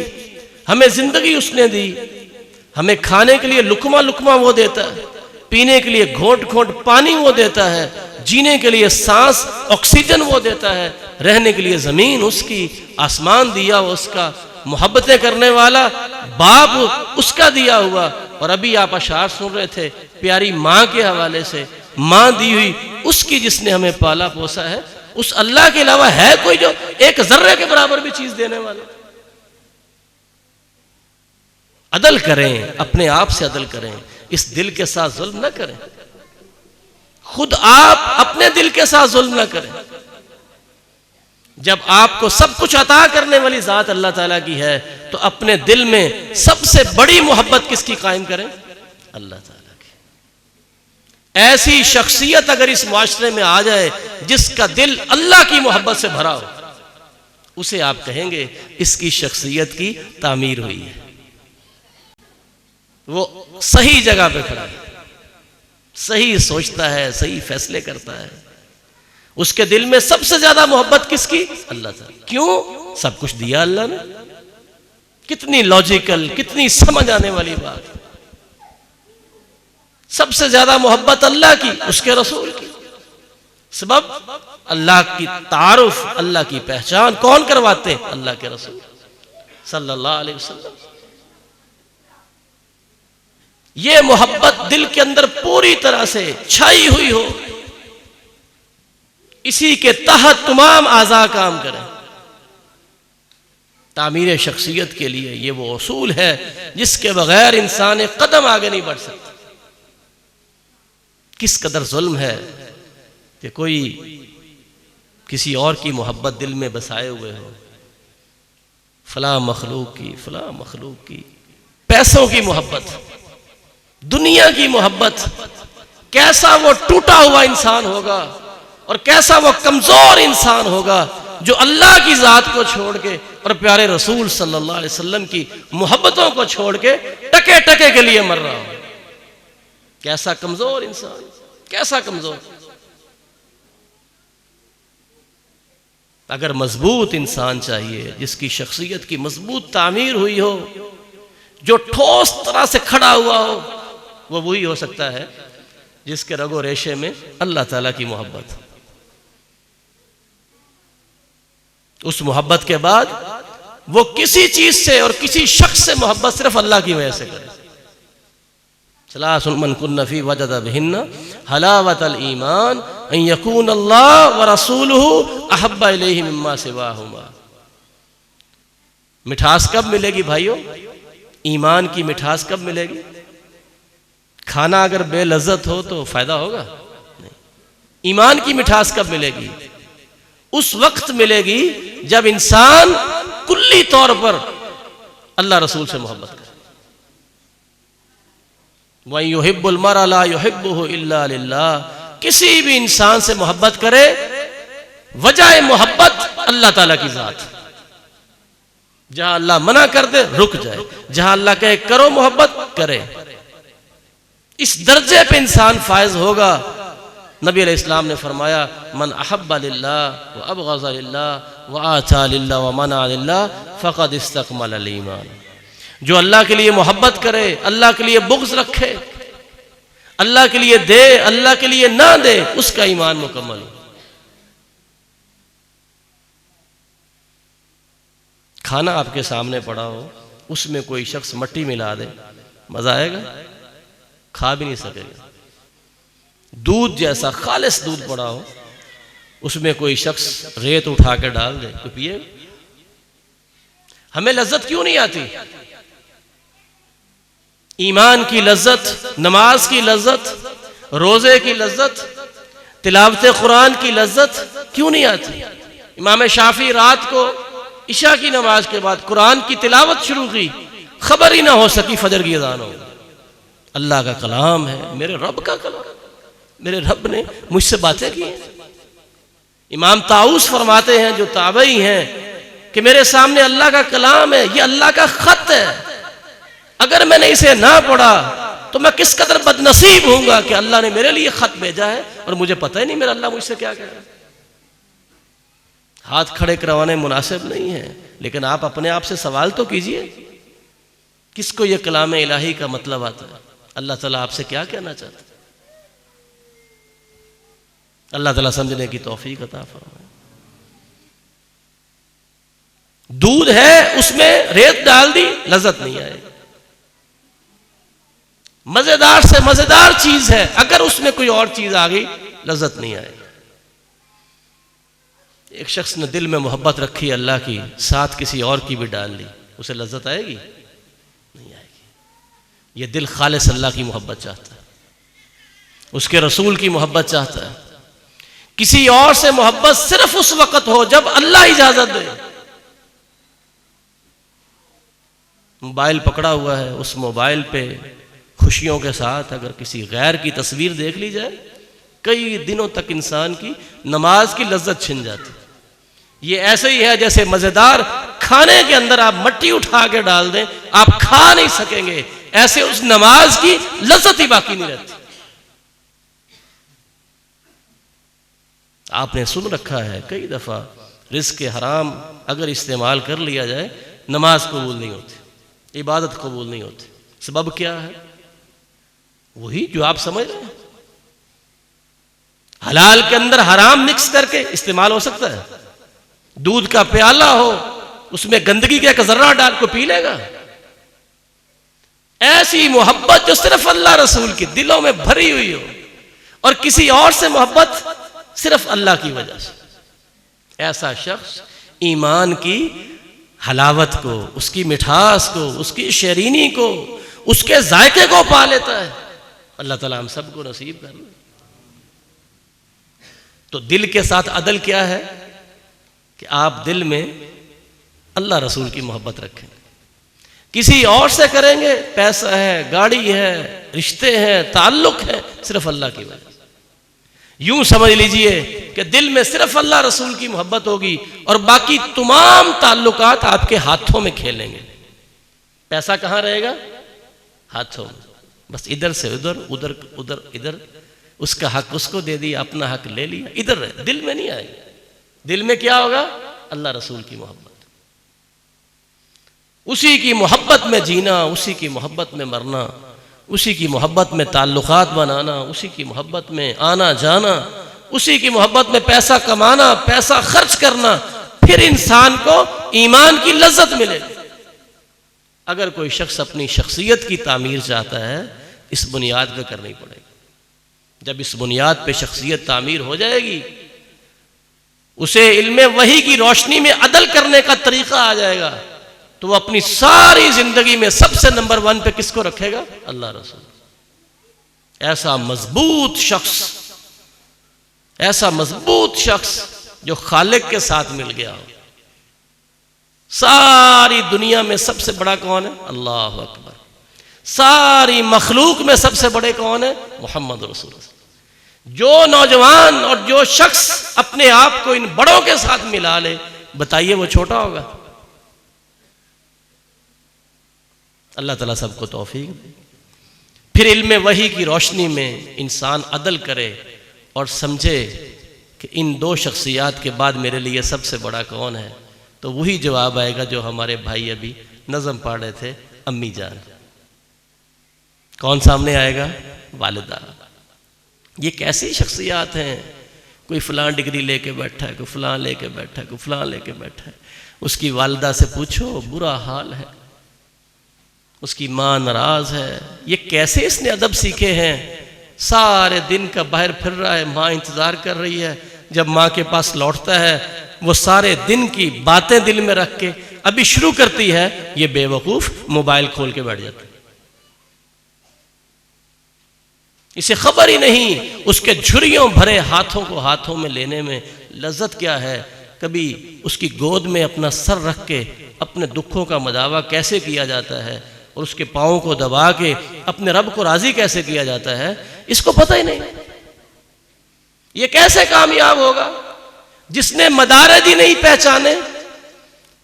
हमें जिंदगी उसने दी, हमें खाने के लिए लुकमा लुकमा वो देता है, पीने के लिए घोंट घोंट पानी वो देता है, जीने के लिए सांस ऑक्सीजन वो देता है, रहने के लिए जमीन उसकी, आसमान दिया उसका, मोहब्बतें करने वाला बाप उसका दिया हुआ। और अभी आप अशार सुन रहे थे प्यारी माँ के हवाले से, माँ दी हुई उसकी जिसने हमें पाला पोसा है, उस अल्लाह के अलावा है कोई जो एक जर्रे के बराबर भी चीज देने वाला? अदल करें, अपने आप से अदल करें, इस दिल के साथ जुल्म न करें। खुद आप अपने दिल के साथ जुल्म न करें। जब आपको सब कुछ अता करने वाली जात अल्लाह ताला की है, तो अपने दिल में सबसे बड़ी मोहब्बत किसकी कायम करें? अल्लाह ताला की। ऐसी शख्सियत अगर इस मुआशरे में आ जाए जिसका दिल अल्लाह की मोहब्बत से भरा हो, उसे आप कहेंगे इसकी शख्सियत की तामीर हुई है, वो सही जगह पे खड़ा है, सही सोचता है, सही फैसले करता है। उसके दिल में सबसे ज्यादा मोहब्बत किसकी? अल्लाह ताला। क्यों? सब कुछ दिया अल्लाह ने। कितनी लॉजिकल, कितनी समझ आने वाली बात। सबसे ज्यादा मोहब्बत अल्लाह की, उसके रसूल की। सबब अल्लाह की तारुफ, अल्लाह की पहचान कौन करवाते हैं? अल्लाह के रसूल सल्लल्लाहु अलैहि वसल्लम। ये मोहब्बत दिल के अंदर पूरी तरह से छाई हुई हो, इसी के तहत तमाम आज़ा काम करें। तामीर शख्सियत के लिए ये वो उसूल है जिसके बगैर इंसान एक कदम आगे नहीं बढ़ सकता। किस कदर जुल्म है कि कोई किसी और की मोहब्बत दिल में बसाए हुए हो, फला मखलूक की, फला मखलूक की, पैसों की मोहब्बत, दुनिया की मोहब्बत। कैसा वो टूटा हुआ इंसान होगा और कैसा वो कमजोर इंसान होगा जो अल्लाह की जात को छोड़ के और प्यारे रसूल सल्लल्लाहु अलैहि वसल्लम की मोहब्बतों को छोड़ के टके टके के लिए मर रहा हो। कैसा कमजोर इंसान, कैसा कमजोर। अगर मजबूत इंसान चाहिए, जिसकी शख्सियत की मजबूत तामीर हुई हो, जो ठोस तरह से खड़ा हुआ हो, वो वही हो सकता है जिसके रगो रेशे में अल्लाह ताला की मोहब्बत। उस मोहब्बत के बाद वो किसी चीज से और किसी शख्स से मोहब्बत सिर्फ अल्लाह की वजह से करे। सलासुन मन कुन्न फी वजद बिहिन्ना हलावतल ईमान अन यकून अल्लाह व रसूलुहु अहब्बा इलैहि मिम्मा सिवाहुमा। मिठास कब मिलेगी भाइयों? ईमान की मिठास कब मिलेगी? खाना अगर बेलज्जत हो तो फायदा होगा नहीं। ईमान की मिठास कब मिलेगी? उस वक्त मिलेगी जब इंसान कुल्ली तौर पर अल्लाह रसूल से मोहब्बत करे। वह युहिब्बुल मरा ला युहिब्बुहु इल्ला लिल्लाह, किसी भी इंसान से मोहब्बत करे वजह मोहब्बत अल्लाह ताला की जात। जहां अल्लाह मना कर दे रुक जाए, जहां अल्लाह कहे करो मोहब्बत करे। इस दर्जे पे इंसान फायज होगा। नबी अलैहिस्सलाम ने फरमाया मन अहब्बा लिल्लाह व अबग़ज़ा लिल्लाह व आता लिल्लाह व मना लिल्लाह फ़क़द इस्तक़मल अल ईमान। जो अल्लाह के लिए मोहब्बत करे, अल्लाह के लिए बुग़्ज़ रखे, अल्लाह के लिए दे, अल्लाह के लिए ना दे, उसका ईमान मुकम्मल हो। खाना आपके सामने पड़ा हो, उसमें कोई शख्स मट्टी मिला दे, मजा आएगा? खा भी नहीं सकेगा। दूध जैसा खालिस दूध पड़ा हो, उसमें कोई शख्स रेत उठा के डाल दे तो पिएगा? हमें लज्जत क्यों नहीं आती? ईमान की लज्जत, नमाज की लज्जत, रोजे की लज्जत, तिलावत कुरान की लज्जत क्यों नहीं आती? इमाम शाफी रात को इशा की नमाज के बाद कुरान की तिलावत शुरू की, खबर ही ना हो सकी फजर की अज़ान हो। अल्लाह का कलाम है, मेरे रब का कलाम, मेरे रब ने मुझसे बातें की हैं। इमाम ताऊस फरमाते हैं, जो ताबई हैं, कि मेरे सामने अल्लाह का कलाम है, ये अल्लाह का खत है। अगर मैंने इसे ना पढ़ा तो मैं किस कदर बदनसीब होऊंगा कि अल्लाह ने मेरे लिए खत भेजा है और मुझे पता ही नहीं मेरा अल्लाह मुझसे क्या कह रहा है। हाथ खड़े करवाने मुनासिब नहीं है, लेकिन आप अपने आप से सवाल तो कीजिए, किसको ये कलाम इलाही का मतलब आता है? अल्लाह ताला आपसे क्या कहना चाहता है? अल्लाह ताला समझने की तौफीक अता फरमाए। दूध है, उसमें रेत डाल दी, लज्जत नहीं आएगी। मजेदार से मजेदार चीज है, अगर उसमें कोई और चीज आ गई लज्जत नहीं आएगी। एक शख्स ने दिल में मोहब्बत रखी अल्लाह की, साथ किसी और की भी डाल ली, उसे लज्जत आएगी? नहीं आएगी। यह दिल खालिस अल्लाह की मोहब्बत चाहता है, उसके रसूल की मोहब्बत चाहता है। किसी और से मोहब्बत सिर्फ उस वक्त हो जब अल्लाह इजाजत दे। मोबाइल पकड़ा हुआ है, उस मोबाइल पे खुशियों के साथ अगर किसी गैर की तस्वीर देख ली जाए, कई दिनों तक इंसान की नमाज की लज्जत छिन जाती। ये ऐसे ही है जैसे मजेदार खाने के अंदर आप मट्टी उठा के डाल दें, आप खा नहीं सकेंगे, ऐसे उस नमाज की लज्जत ही बाकी नहीं रहती। आपने सुन रखा है कई दफा, रिज़्क़ हराम अगर इस्तेमाल कर लिया जाए नमाज कबूल नहीं होती, इबादत कबूल नहीं होती। सबब क्या है? वही जो आप समझ रहे हैं। हलाल के अंदर हराम मिक्स करके इस्तेमाल हो सकता है। दूध का प्याला हो, उसमें गंदगी का एक जर्रा डाल को पी लेगा। ऐसी मोहब्बत जो सिर्फ अल्लाह रसूल की दिलों में भरी हुई हो, और किसी और से मोहब्बत सिर्फ अल्लाह की वजह से, ऐसा शख्स ईमान की हलावत को, उसकी मिठास को, उसकी शरीनी को, उसके जायके को पा लेता है। अल्लाह ताला हम सबको नसीब कर ले। तो दिल के साथ अदल क्या है कि आप दिल में अल्लाह रसूल की मोहब्बत रखें। किसी और से करेंगे, पैसा है, गाड़ी है, रिश्ते हैं, ताल्लुक है, सिर्फ अल्लाह की वजह। यूं समझ लीजिए कि दिल में सिर्फ अल्लाह रसूल की मोहब्बत होगी और बाकी तमाम ताल्लुकात आपके हाथों में खेलेंगे। पैसा कहां रहेगा? हाथों में। बस इधर से उधर, उधर उधर इधर, उसका हक उसको दे दिया, अपना हक ले लिया, इधर रहे, दिल में नहीं आएगा। दिल में क्या होगा? अल्लाह रसूल की मोहब्बत। उसी की मोहब्बत में जीना, उसी की मोहब्बत में मरना, उसी की मोहब्बत में ताल्लुकात बनाना, उसी की मोहब्बत में आना जाना, उसी की मोहब्बत में पैसा कमाना, पैसा खर्च करना, फिर इंसान को ईमान की लज्जत मिलेगी। अगर कोई शख्स अपनी शख्सियत की तामीर चाहता है, इस बुनियाद पर करनी पड़ेगी। जब इस बुनियाद पे शख्सियत तामीर हो जाएगी, उसे इल्मे वही की रोशनी में अदल करने का तरीका आ जाएगा। तो वो अपनी सारी जिंदगी में सबसे नंबर 1 पे किसको रखेगा? अल्लाह रसूल। ऐसा मजबूत शख्स जो खालिक के साथ मिल गया हो। सारी दुनिया में सबसे बड़ा कौन है? अल्लाह अकबर। सारी मखलूक में सबसे बड़े कौन है? मोहम्मद रसूल। जो नौजवान और जो शख्स अपने आप को इन बड़ों के साथ मिला ले, बताइए वो छोटा होगा? अल्लाह ताला सबको तौफीक दे। फिर इल्म वही की रोशनी में इंसान अदल करे और समझे कि इन 2 शख्सियात के बाद मेरे लिए सबसे बड़ा कौन है, तो वही जवाब आएगा जो हमारे भाई अभी नज़म पढ़ रहे थे, अम्मी जान। कौन सामने आएगा? वालिदा। ये कैसी शख्सियात हैं? कोई फलां डिग्री लेके बैठा है, कोई फलां लेके बैठा है, कोई फलां लेके बैठा है। उसकी वालिदा से पूछो, बुरा हाल है, उसकी माँ नाराज है। ये कैसे इसने अदब सीखे हैं? सारे दिन का बाहर फिर रहा है, माँ इंतजार कर रही है। जब माँ के पास लौटता है, वो सारे दिन की बातें दिल में रख के अभी शुरू करती है, ये बेवकूफ मोबाइल खोल के बैठ जाता है। इसे खबर ही नहीं उसके झुर्रियों भरे हाथों को हाथों में लेने में लज्जत क्या है। कभी उसकी गोद में अपना सर रख के अपने दुखों का मदावा कैसे किया जाता है और उसके पाँव को दबा के अपने रब को राजी कैसे किया जाता है, इसको पता ही नहीं। ये कैसे कामयाब होगा जिसने मदारज ही नहीं पहचाने?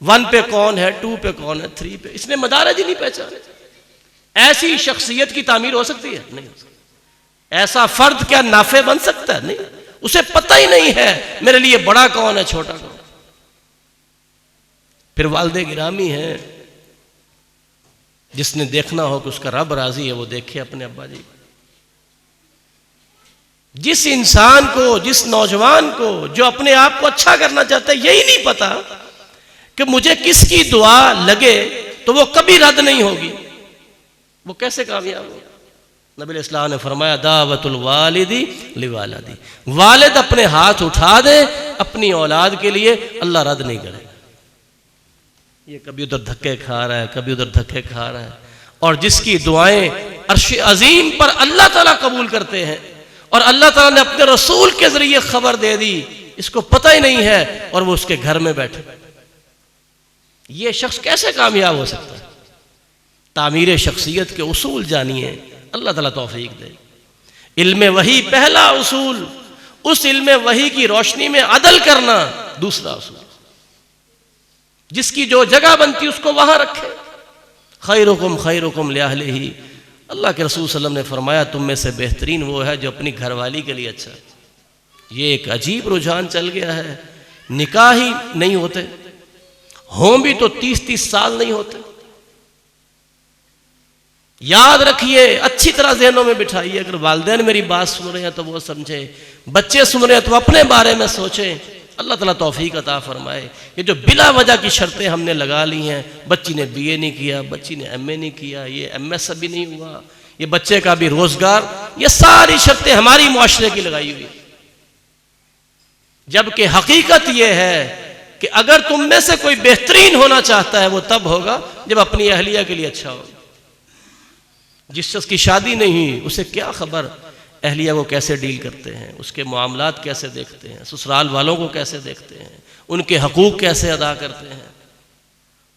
1 पे कौन है, 2 पे कौन है, 3 पे, इसने मदारज ही नहीं पहचाने। ऐसी शख्सियत की तामीर हो सकती है? नहीं हो सकती। ऐसा फर्द क्या नाफे बन सकता है? नहीं। उसे पता ही नहीं है मेरे लिए बड़ा कौन है, छोटा कौन। फिर वालिदे गिरामी है, जिसने देखना हो कि उसका रब राजी है, वो देखे अपने अब्बा जी। जिस इंसान को, जिस नौजवान को जो अपने आप को अच्छा करना चाहता है, यही नहीं पता कि मुझे किसकी दुआ लगे तो वो कभी रद्द नहीं होगी, वो कैसे कामयाब होगा? नबी इस्लाम ने फरमाया, दावतुल वालिदी लिवालिदी। वालिद अपने हाथ उठा दे अपनी औलाद के लिए, अल्लाह रद्द नहीं करेगा। ये कभी उधर धक्के खा रहा है, कभी उधर धक्के खा रहा है, और जिसकी दुआएं अर्श अजीम पर अल्लाह ताला कबूल करते हैं और अल्लाह ताला ने अपने रसूल के जरिए खबर दे दी, इसको पता ही नहीं है और वो उसके घर में बैठे। ये शख्स कैसे कामयाब हो सकता है? तामीर शख्सियत के उसूल जानिए, अल्लाह ताला तौफीक दे। इल्म वही पहला उसूल, उस इल्म वही की रोशनी में अदल करना दूसरा उसूल। जिसकी जो जगह बनती उसको वहां रखे। खैरुकुम लिअहलिही। अल्लाह के रसूल सल्लल्लाहु अलैहि वसल्लम ने फरमाया, तुम में से बेहतरीन वो है जो अपनी घरवाली के लिए अच्छा है। ये एक अजीब रुझान चल गया है, निकाह ही नहीं होते, हों भी तो 30-30 साल नहीं होते। याद रखिए, अच्छी तरह ज़हनों में बिठाइए, अगर वालिदैन मेरी बात सुन रहे हैं तो वो समझे, बच्चे सुन रहे हैं तो अपने बारे में सोचें। अल्लाह ताला तौफीक अता फरमाए। ये जो बिला वजह की शर्तें हमने लगा ली हैं, बच्ची ने BA नहीं किया, बच्ची ने MA नहीं किया, ये MS अभी नहीं हुआ, ये बच्चे का भी रोजगार, ये सारी शर्तें हमारी मुआशरे की लगाई हुई। जबकि हकीकत ये है कि अगर तुम में से कोई बेहतरीन होना चाहता है, वो तब होगा जब अपनी अहलिया के लिए अच्छा हो। जिस शख्स की शादी नहीं हुई, उसे क्या खबर अहलिया को कैसे डील करते हैं, उसके मामलात कैसे देखते हैं, ससुराल वालों को कैसे देखते हैं, उनके हकूक कैसे अदा करते हैं।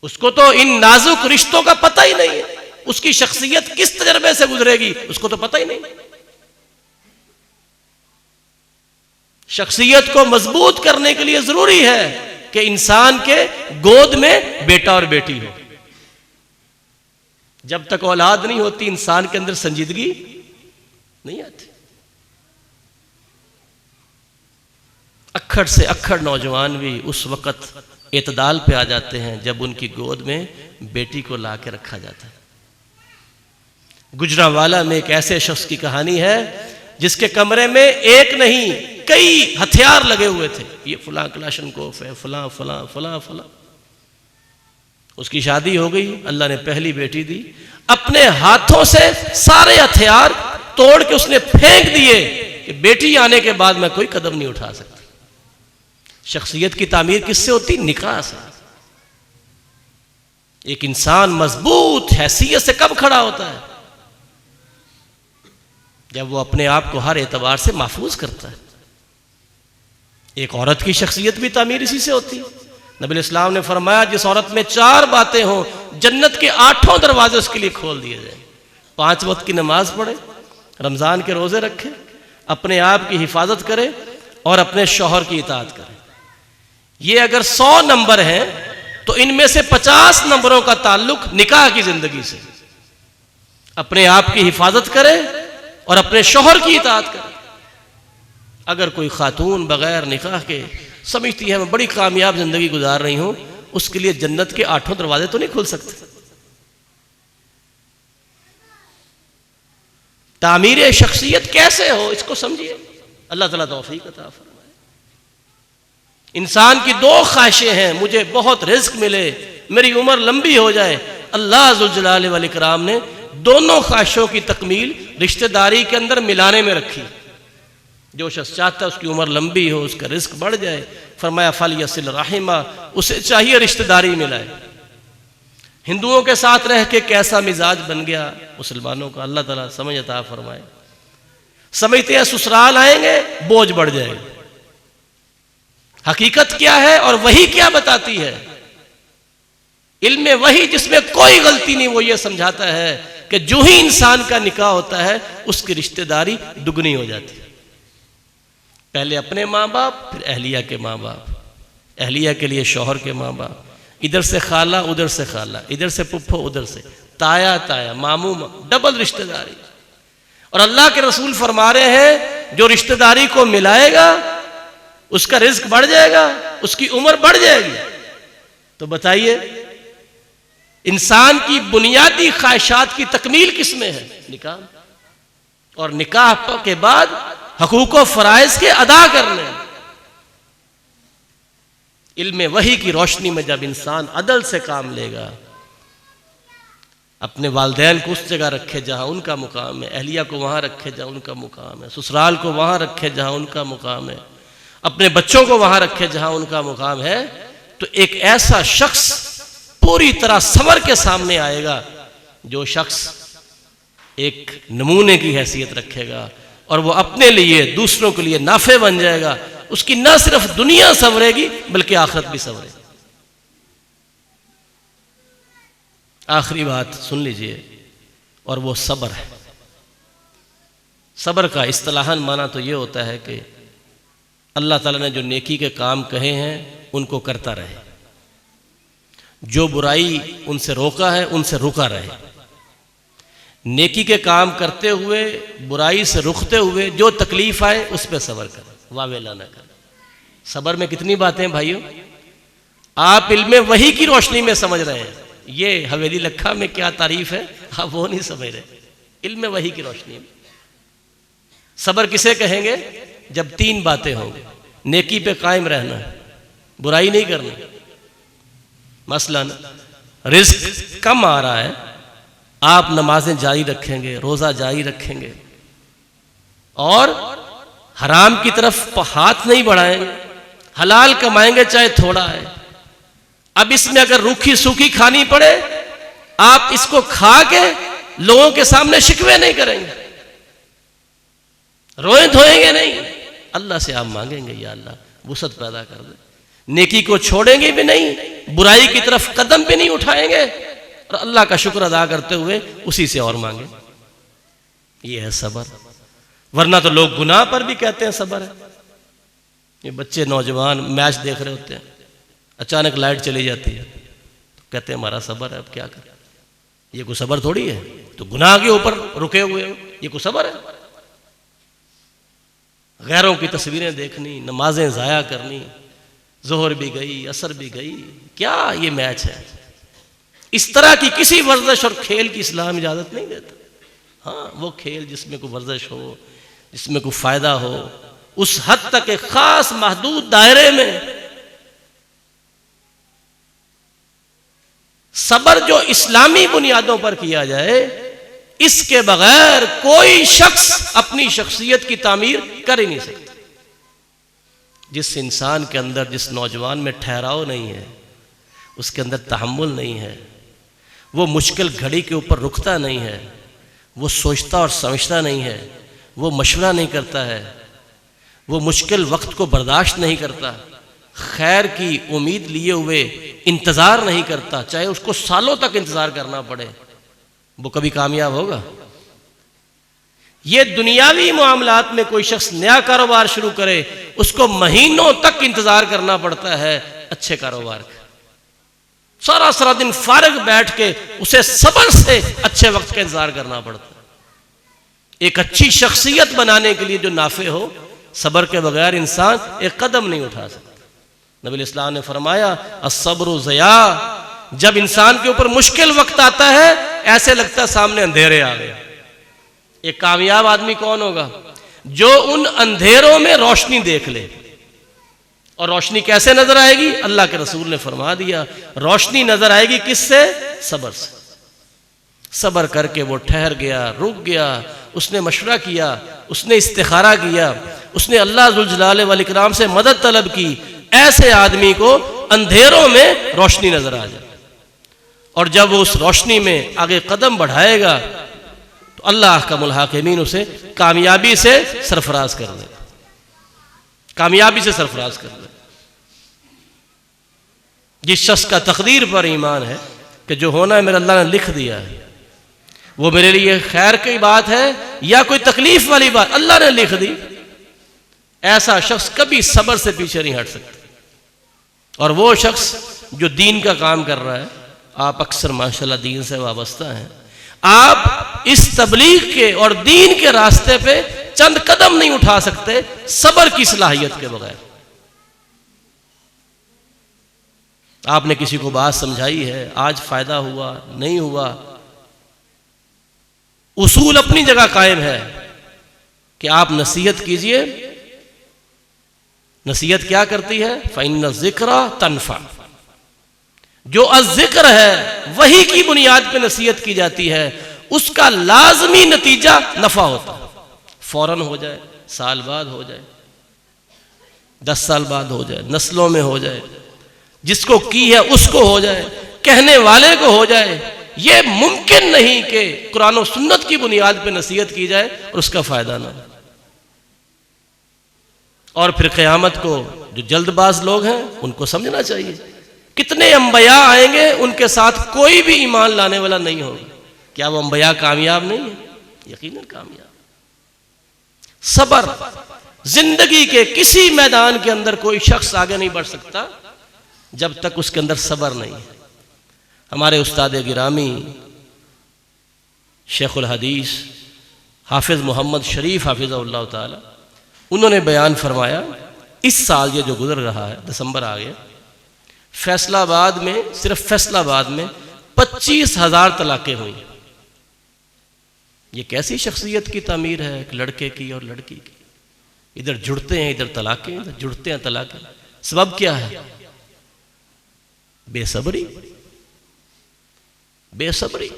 उसको तो इन नाजुक रिश्तों का पता ही नहीं है। उसकी शख्सियत किस तजर्बे से गुजरेगी उसको तो पता ही नहीं। शख्सियत को मजबूत करने के लिए जरूरी है कि इंसान के गोद में बेटा और बेटी हो। जब तक औलाद नहीं होती, इंसान के अंदर संजीदगी नहीं आती। अक्खड़ से अक्खड़ नौजवान भी उस वक़्त एतदाल पे आ जाते हैं जब उनकी गोद में बेटी को ला के रखा जाता है। गुजरांवाला में एक ऐसे शख्स की कहानी है जिसके कमरे में एक नहीं कई हथियार लगे हुए थे। ये फलां क्लाशनकोफ है, फलां फलां फलां फलां। उसकी शादी हो गई, अल्लाह ने पहली बेटी दी, अपने हाथों से सारे हथियार तोड़ के उसने फेंक दिए कि बेटी आने के बाद मैं कोई कदम नहीं उठा सकता। शख्सियत की तामीर किससे होती? निकाह से। एक इंसान मजबूत हैसियत से कब खड़ा होता है? जब वो अपने आप को हर एतबार से महफूज करता है। एक औरत की शख्सियत भी तामीर इसी से होती है। नबी इस्लाम ने फरमाया, जिस औरत में 4 बातें हों, जन्नत के 8 दरवाजे उसके लिए खोल दिए जाए। 5 वक्त की नमाज पढ़े, रमज़ान के रोज़े रखे, अपने आप की हिफाजत करे और अपने शौहर की इताअत करे। ये अगर 100 नंबर हैं तो इनमें से 50 नंबरों का ताल्लुक निकाह की जिंदगी से। अपने आप की हिफाजत करे और अपने शौहर की इताअत करे। अगर कोई खातून बगैर निकाह के समझती है मैं बड़ी कामयाब जिंदगी गुजार रही हूं, उसके लिए जन्नत के 8 दरवाजे तो नहीं खुल सकते। तामीर शख्सियत कैसे हो, इसको समझिए। अल्लाह ताला तौफीक अता फरमाए। इंसान की 2 ख्वाहिशें हैं, मुझे बहुत रिज्क मिले, मेरी उम्र लंबी हो जाए। अल्लाह ज़ुल जलाल वल इकराम ने दोनों ख्वाहिशों की तकमील रिश्तेदारी के अंदर मिलाने में रखी। जो शख्स चाहता है उसकी उम्र लंबी हो, उसका रिस्क बढ़ जाए, फरमाया फल यसिल रहिमा, उसे चाहिए रिश्तेदारी मिलाए। हिंदुओं के साथ रह के कैसा मिजाज बन गया मुसलमानों का, अल्लाह ताला समझ अता फरमाए। समझते हैं ससुराल आएंगे बोझ बढ़ जाएगा। हकीकत क्या है और वही क्या बताती है? इल्म वही जिसमें कोई गलती नहीं, वो ये समझाता है कि जो ही इंसान का निकाह होता है उसकी रिश्तेदारी दुगनी हो जाती है। पहले अपने माँ बाप, फिर अहलिया के माँ बाप, अहलिया के लिए शौहर के माँ बाप, इधर से खाला उधर से खाला, इधर से पुप्पो उधर से ताया ताया, मामू डबल रिश्तेदारी। और अल्लाह के रसूल फरमा रहे हैं जो रिश्तेदारी को मिलाएगा उसका रिज्क बढ़ जाएगा, उसकी उम्र बढ़ जाएगी। तो बताइए इंसान की बुनियादी ख्वाहिशात की तकमील किसमें है? निकाह। और निकाह के बाद हकूक व फराइज के अदा करने। इल्म वही की रोशनी में जब इंसान अदल से काम लेगा, अपने वालिदैन को उस जगह रखे जहां उनका मुकाम है, अहलिया को वहां रखे जहां उनका मुकाम है, ससुराल को वहां रखे जहां उनका मुकाम है, अपने बच्चों को वहां रखे जहां उनका मुकाम है, तो एक ऐसा शख्स पूरी तरह संवर के सामने आएगा जो शख्स एक नमूने की हैसियत रखेगा और वो अपने लिए दूसरों के लिए नाफे बन जाएगा। उसकी न सिर्फ दुनिया संवरेगी बल्कि आखिरत भी संवरेगी। आखिरी बात सुन लीजिए, और वो सब्र है। सब्र का इस्तिलाहन माना तो ये होता है कि अल्लाह ताला ने जो नेकी के काम कहे हैं उनको करता रहे, जो बुराई उनसे रोका है उनसे रुका रहे। नेकी के काम करते हुए बुराई से रुकते हुए जो तकलीफ आए उस पर सब्र करें, वावेला ना करें। सब्र में कितनी बातें भाइयों, आप इल्म वही की रोशनी में समझ रहे हैं। ये हवेली लखा में क्या तारीफ है आप वो नहीं समझ रहे। इल्म वही की रोशनी में सब्र किसे कहेंगे? जब 3 बातें होंगी। नेकी पे कायम रहना, बुराई नहीं करनी। मसलन रिज्क कम आ रहा है, आप नमाजें जारी रखेंगे, रोजा जारी रखेंगे और हराम की तरफ हाथ नहीं बढ़ाएंगे, हलाल कमाएंगे चाहे थोड़ा है। अब इसमें अगर रूखी सूखी खानी पड़े, आप इसको खा के लोगों के सामने शिकवे नहीं करेंगे, रोए धोएंगे नहीं, अल्लाह से आप मांगेंगे या अल्लाह वुसअत पैदा कर दे। नेकी को छोड़ेंगे भी नहीं, बुराई की तरफ कदम भी नहीं उठाएंगे और अल्लाह का शुक्र अदा करते हुए उसी से और मांगे। ये है सब्र। वरना तो लोग गुनाह पर भी कहते हैं सब्र है। ये बच्चे नौजवान मैच देख रहे होते हैं, अचानक लाइट चली जाती है तो कहते हैं हमारा सब्र है, अब क्या करें। ये कोई सब्र थोड़ी है, तो गुनाह के ऊपर रुके हुए हो, ये कोई सब्र है? गैरों की तस्वीरें देखनी, नमाजें ज़ाया करनी, जोहर भी गई असर भी गई, क्या ये मैच है? इस तरह की किसी वर्जिश और खेल की इस्लाम इजाज़त नहीं देता। हाँ, वो खेल जिसमें कोई वर्जिश हो, जिसमें कोई फ़ायदा हो, उस हद तक एक ख़ास महदूद दायरे में। सब्र जो इस्लामी बुनियादों पर किया जाए, इसके बगैर कोई शख्स अपनी शख्सियत की तामीर कर ही नहीं सकता। जिस इंसान के अंदर, जिस नौजवान में ठहराव नहीं है, उसके अंदर तहम्मुल नहीं है, वो मुश्किल घड़ी के ऊपर रुकता नहीं है, वो सोचता और समझता नहीं है, वो मशवरा नहीं करता है, वो मुश्किल वक्त को बर्दाश्त नहीं करता, खैर की उम्मीद लिए हुए इंतज़ार नहीं करता, चाहे उसको सालों तक इंतज़ार करना पड़े, वो कभी कामयाब होगा? ये दुनियावी मामलात में कोई शख्स नया कारोबार शुरू करे, उसको महीनों तक इंतज़ार करना पड़ता है अच्छे कारोबार का। सारा सारा दिन फारग बैठ के उसे सब्र से अच्छे वक्त का इंतज़ार करना पड़ता है। एक अच्छी शख्सियत बनाने के लिए जो नाफे हो, सब्र के बगैर इंसान एक कदम नहीं उठा सकता। नबी इस्लाम ने फरमाया अस्सब्रु ज़िया, जब इंसान के ऊपर मुश्किल वक्त आता है ऐसे लगता है सामने अंधेरे आ गए। एक कामयाब आदमी कौन होगा? जो उन अंधेरों में रोशनी देख ले। और रोशनी कैसे नजर आएगी? अल्लाह के रसूल ने फरमा दिया, रोशनी नजर आएगी किससे? सब्र से। सब्र करके वो ठहर गया, रुक गया, उसने मशवरा किया, उसने इस्तिखारा किया, उसने अल्लाह जुल जलाल वल इकराम से मदद तलब की। ऐसे आदमी को अंधेरों में रोशनी नजर आ जाए, और जब वो उस रोशनी में आगे कदम बढ़ाएगा तो अल्लाह का मुल्हाकिमीन उसे कामयाबी से सरफराज कर दे, कामयाबी से सरफराज कर दे। जिस शख्स का तकदीर पर ईमान है कि जो होना है मेरे अल्लाह ने लिख दिया है, वो मेरे लिए खैर की बात है या कोई तकलीफ वाली बात अल्लाह ने लिख दी, ऐसा शख्स कभी सब्र से पीछे नहीं हट सकता। और वो शख्स जो दीन का काम कर रहा है, आप अक्सर माशाल्लाह दीन से वाबस्ता हैं, आप इस तबलीग के और दीन के रास्ते पे चंद कदम नहीं उठा सकते सब्र की सलाहियत के बगैर। आपने किसी को बात समझाई है, आज फायदा हुआ नहीं हुआ, उसूल अपनी जगह कायम है कि आप नसीहत कीजिए। नसीहत क्या करती है? फ़इन्न ज़िक्रा तनफ़ा। जो अज़्ज़िक्र है वही की बुनियाद पे नसीहत की जाती है, उसका लाजमी नतीजा नफा होता है। फौरन हो जाए, साल बाद हो जाए, 10 साल बाद हो जाए, नस्लों में हो जाए, जिसको की है उसको हो जाए, कहने वाले को हो जाए, यह मुमकिन नहीं कि कुरान और सुन्नत की बुनियाद पे नसीहत की जाए और उसका फायदा ना हो। और फिर क़यामत को जो जल्दबाज लोग हैं उनको समझना चाहिए, कितने अंबिया आएंगे, उनके साथ कोई भी ईमान लाने वाला नहीं होगा। क्या वो अंबिया कामयाब नहीं है? यकीनन कामयाब। सब्र, जिंदगी के किसी मैदान के अंदर कोई शख्स आगे नहीं बढ़ सकता जब तक उसके अंदर सब्र नहीं है। हमारे उस्ताद गिरामी शेखुल हदीस हाफिज मोहम्मद शरीफ हाफिज़हुल्लाह ताला, उन्होंने बयान फरमाया, इस साल ये जो गुजर रहा है, दिसंबर आ गया, फैसलाबाद में, सिर्फ फैसलाबाद में 25,000 तलाक़ें हुई। ये कैसी शख्सियत की तामीर है एक लड़के की और लड़की की? इधर जुड़ते हैं, इधर तलाक़ें, इधर जुड़ते हैं तलाक़ें। सबब क्या है? बेसब्री, बेसब्री,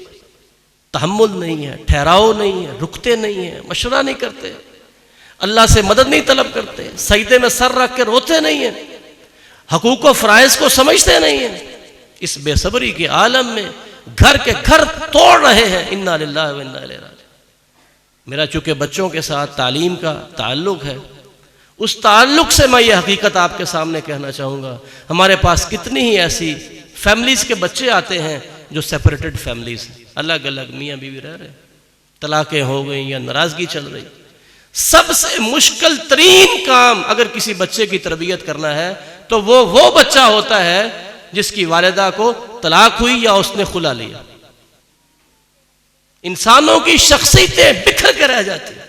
तहम्मुल नहीं है, ठहराव नहीं है, रुकते नहीं है, मशवरा नहीं करते, अल्लाह से मदद नहीं तलब करते, सजदे में सर रख के रोते नहीं है, हकूक़ व फ़राइज़ को समझते नहीं है। इस बेसब्री के आलम में घर के घर तोड़ रहे हैं। इन्ना लिल्लाहि व इन्ना इलैहि राजिऊन। मेरा चूँकि बच्चों के साथ तालीम का ताल्लुक़ है, उस ताल्लुक़ से मैं ये हकीकत आपके सामने कहना चाहूँगा। हमारे पास कितनी ही ऐसी फैमिलीज़ के बच्चे आते हैं जो सेपरेटेड फैमिलीज़ हैं, अलग अलग मियाँ बीवी रह रहे, तलाक़ें हो गई या नाराज़गी चल रही। सबसे मुश्किल तरीन काम अगर किसी बच्चे की तरबियत करना है तो वो बच्चा होता है जिसकी वालिदा को तलाक हुई या उसने खुला लिया। इंसानों की शख्सियतें बिखर के रह जाती हैं,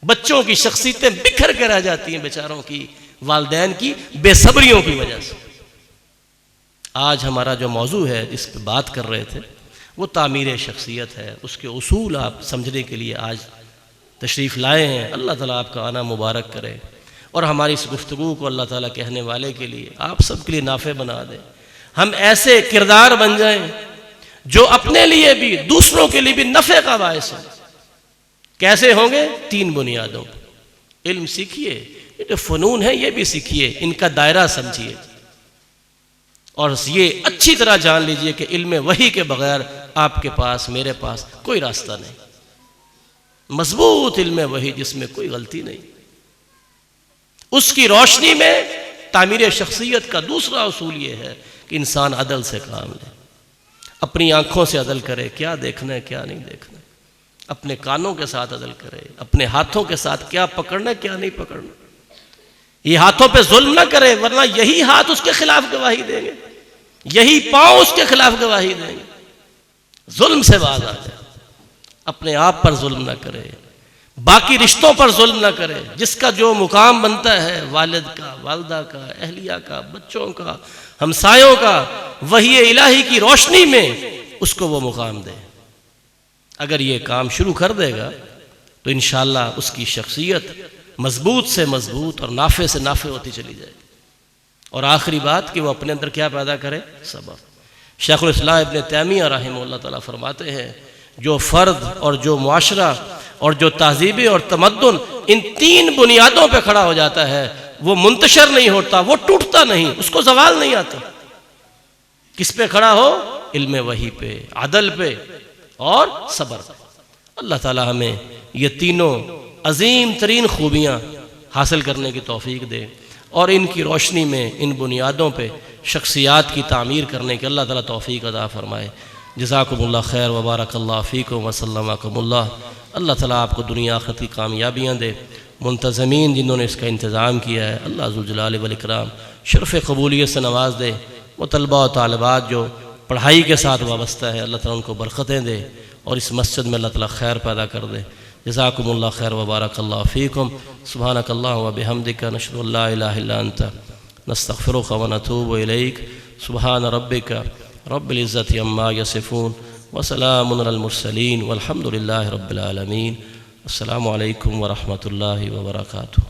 बच्चों की शख्सियतें बिखर के रह जाती हैं बेचारों की, वालिदैन की बेसब्रियों की वजह से। आज हमारा जो मौजू है जिस पर बात कर रहे थे वो तामीर शख्सियत है, उसके उसूल आप समझने के लिए आज तशरीफ़ लाए हैं। अल्लाह ताला आपका आना मुबारक करे और हमारी इस गुफ्तगू को अल्लाह ताला कहने वाले के लिए, आप सब के लिए नाफ़े बना दे। हम ऐसे किरदार बन जाएं जो अपने लिए भी दूसरों के लिए भी नफ़े का बायस हो। कैसे होंगे? 3 बुनियादों। इल्म सीखिए, ये जो फ़नून है ये भी सीखिए, इनका दायरा समझिए और ये अच्छी तरह जान लीजिए कि इल्म वही के बगैर आपके पास मेरे पास कोई रास्ता नहीं। मजबूत इल्म वही जिसमें कोई गलती नहीं, उसकी रोशनी में तामीर शख्सियत का दूसरा उसूल ये है कि इंसान अदल से काम ले, अपनी आंखों से अदल करे, क्या देखना है क्या नहीं देखना, अपने कानों के साथ अदल करे, अपने हाथों के साथ क्या पकड़ना है क्या नहीं पकड़ना, ये हाथों पे जुल्म ना करे, वरना यही हाथ उसके खिलाफ गवाही देंगे, यही पांव उसके खिलाफ गवाही देंगे। जुल्म से बाज आ जाए, अपने आप पर जुल्म ना करे, बाकी रिश्तों पर जुल्म ना करे, जिसका जो मुकाम बनता है वालिद का, वालदा का, अहलिया का, बच्चों का, हमसायों का, वही इलाही की रोशनी में उसको वो मुकाम दे। अगर ये काम शुरू कर देगा तो इंशाअल्लाह उसकी शख्सियत मजबूत से मजबूत और नाफे से नाफे होती चली जाएगी। और आखिरी बात कि वो अपने अंदर क्या पैदा करे, सब्र। शेखुल इस्लाम इब्न तैमिया रहमहुल्लाह ताला फरमाते हैं, जो फ़र्द और जो मुआशरा और जो तहजीब और तमद्दुन इन तीन बुनियादों पे खड़ा हो जाता है, वो मुंतशर नहीं होता, वो टूटता नहीं, उसको ज़वाल नहीं आता। किस पे खड़ा हो? इल्म वही पे, अदल पे और सब्र पे। अल्लाह ताला हमें ये तीनों अजीम तरीन खूबियाँ हासिल करने की तौफीक दे और इनकी रोशनी में इन बुनियादों पे शख्सियात की तामीर करने की अल्लाह ताला तौफीक अदा फरमाए। जज़ाकुमुल्लाह खैर व बारकल्लाहु फ़ीकुम व सल्लमाकुमुल्लाह। अल्लाह ताला आपको दुनिया आखिरत की कामयाबियाँ दे। मुंतज़मीन जिन्होंने इसका इंतज़ाम किया है, अल्लाह ज़ुल जलाल वल इकराम शर्फ़ क़बूलियत से नवाज़ दे। वो तलबा व तालिबात जो पढ़ाई के साथ वाबस्ता है, अल्लाह ताला उनको बरकतें दे और इस मस्जिद में अल्लाह ताला खैर पैदा कर दे। जज़ाकुमुल्लाह खैर व बारकल्लाहु फ़ीकुम। सुब्हानकल्लाहुम्मा व बिहम्दिका नशहदु अल्ला इलाहा इल्ला अंता नस्तग़फ़िरुका व नतूबु इलैक। सुब्हान रब्बिका रब्बिल इज़्ज़ति अम्मा यसिफ़ून व सलामुन अलल मुरसलीन वल्हम्दुलिल्लाहि रब्बिल आलमीन। अस्सलामु अलैकुम व रहमतुल्लाहि व बरकातुहू।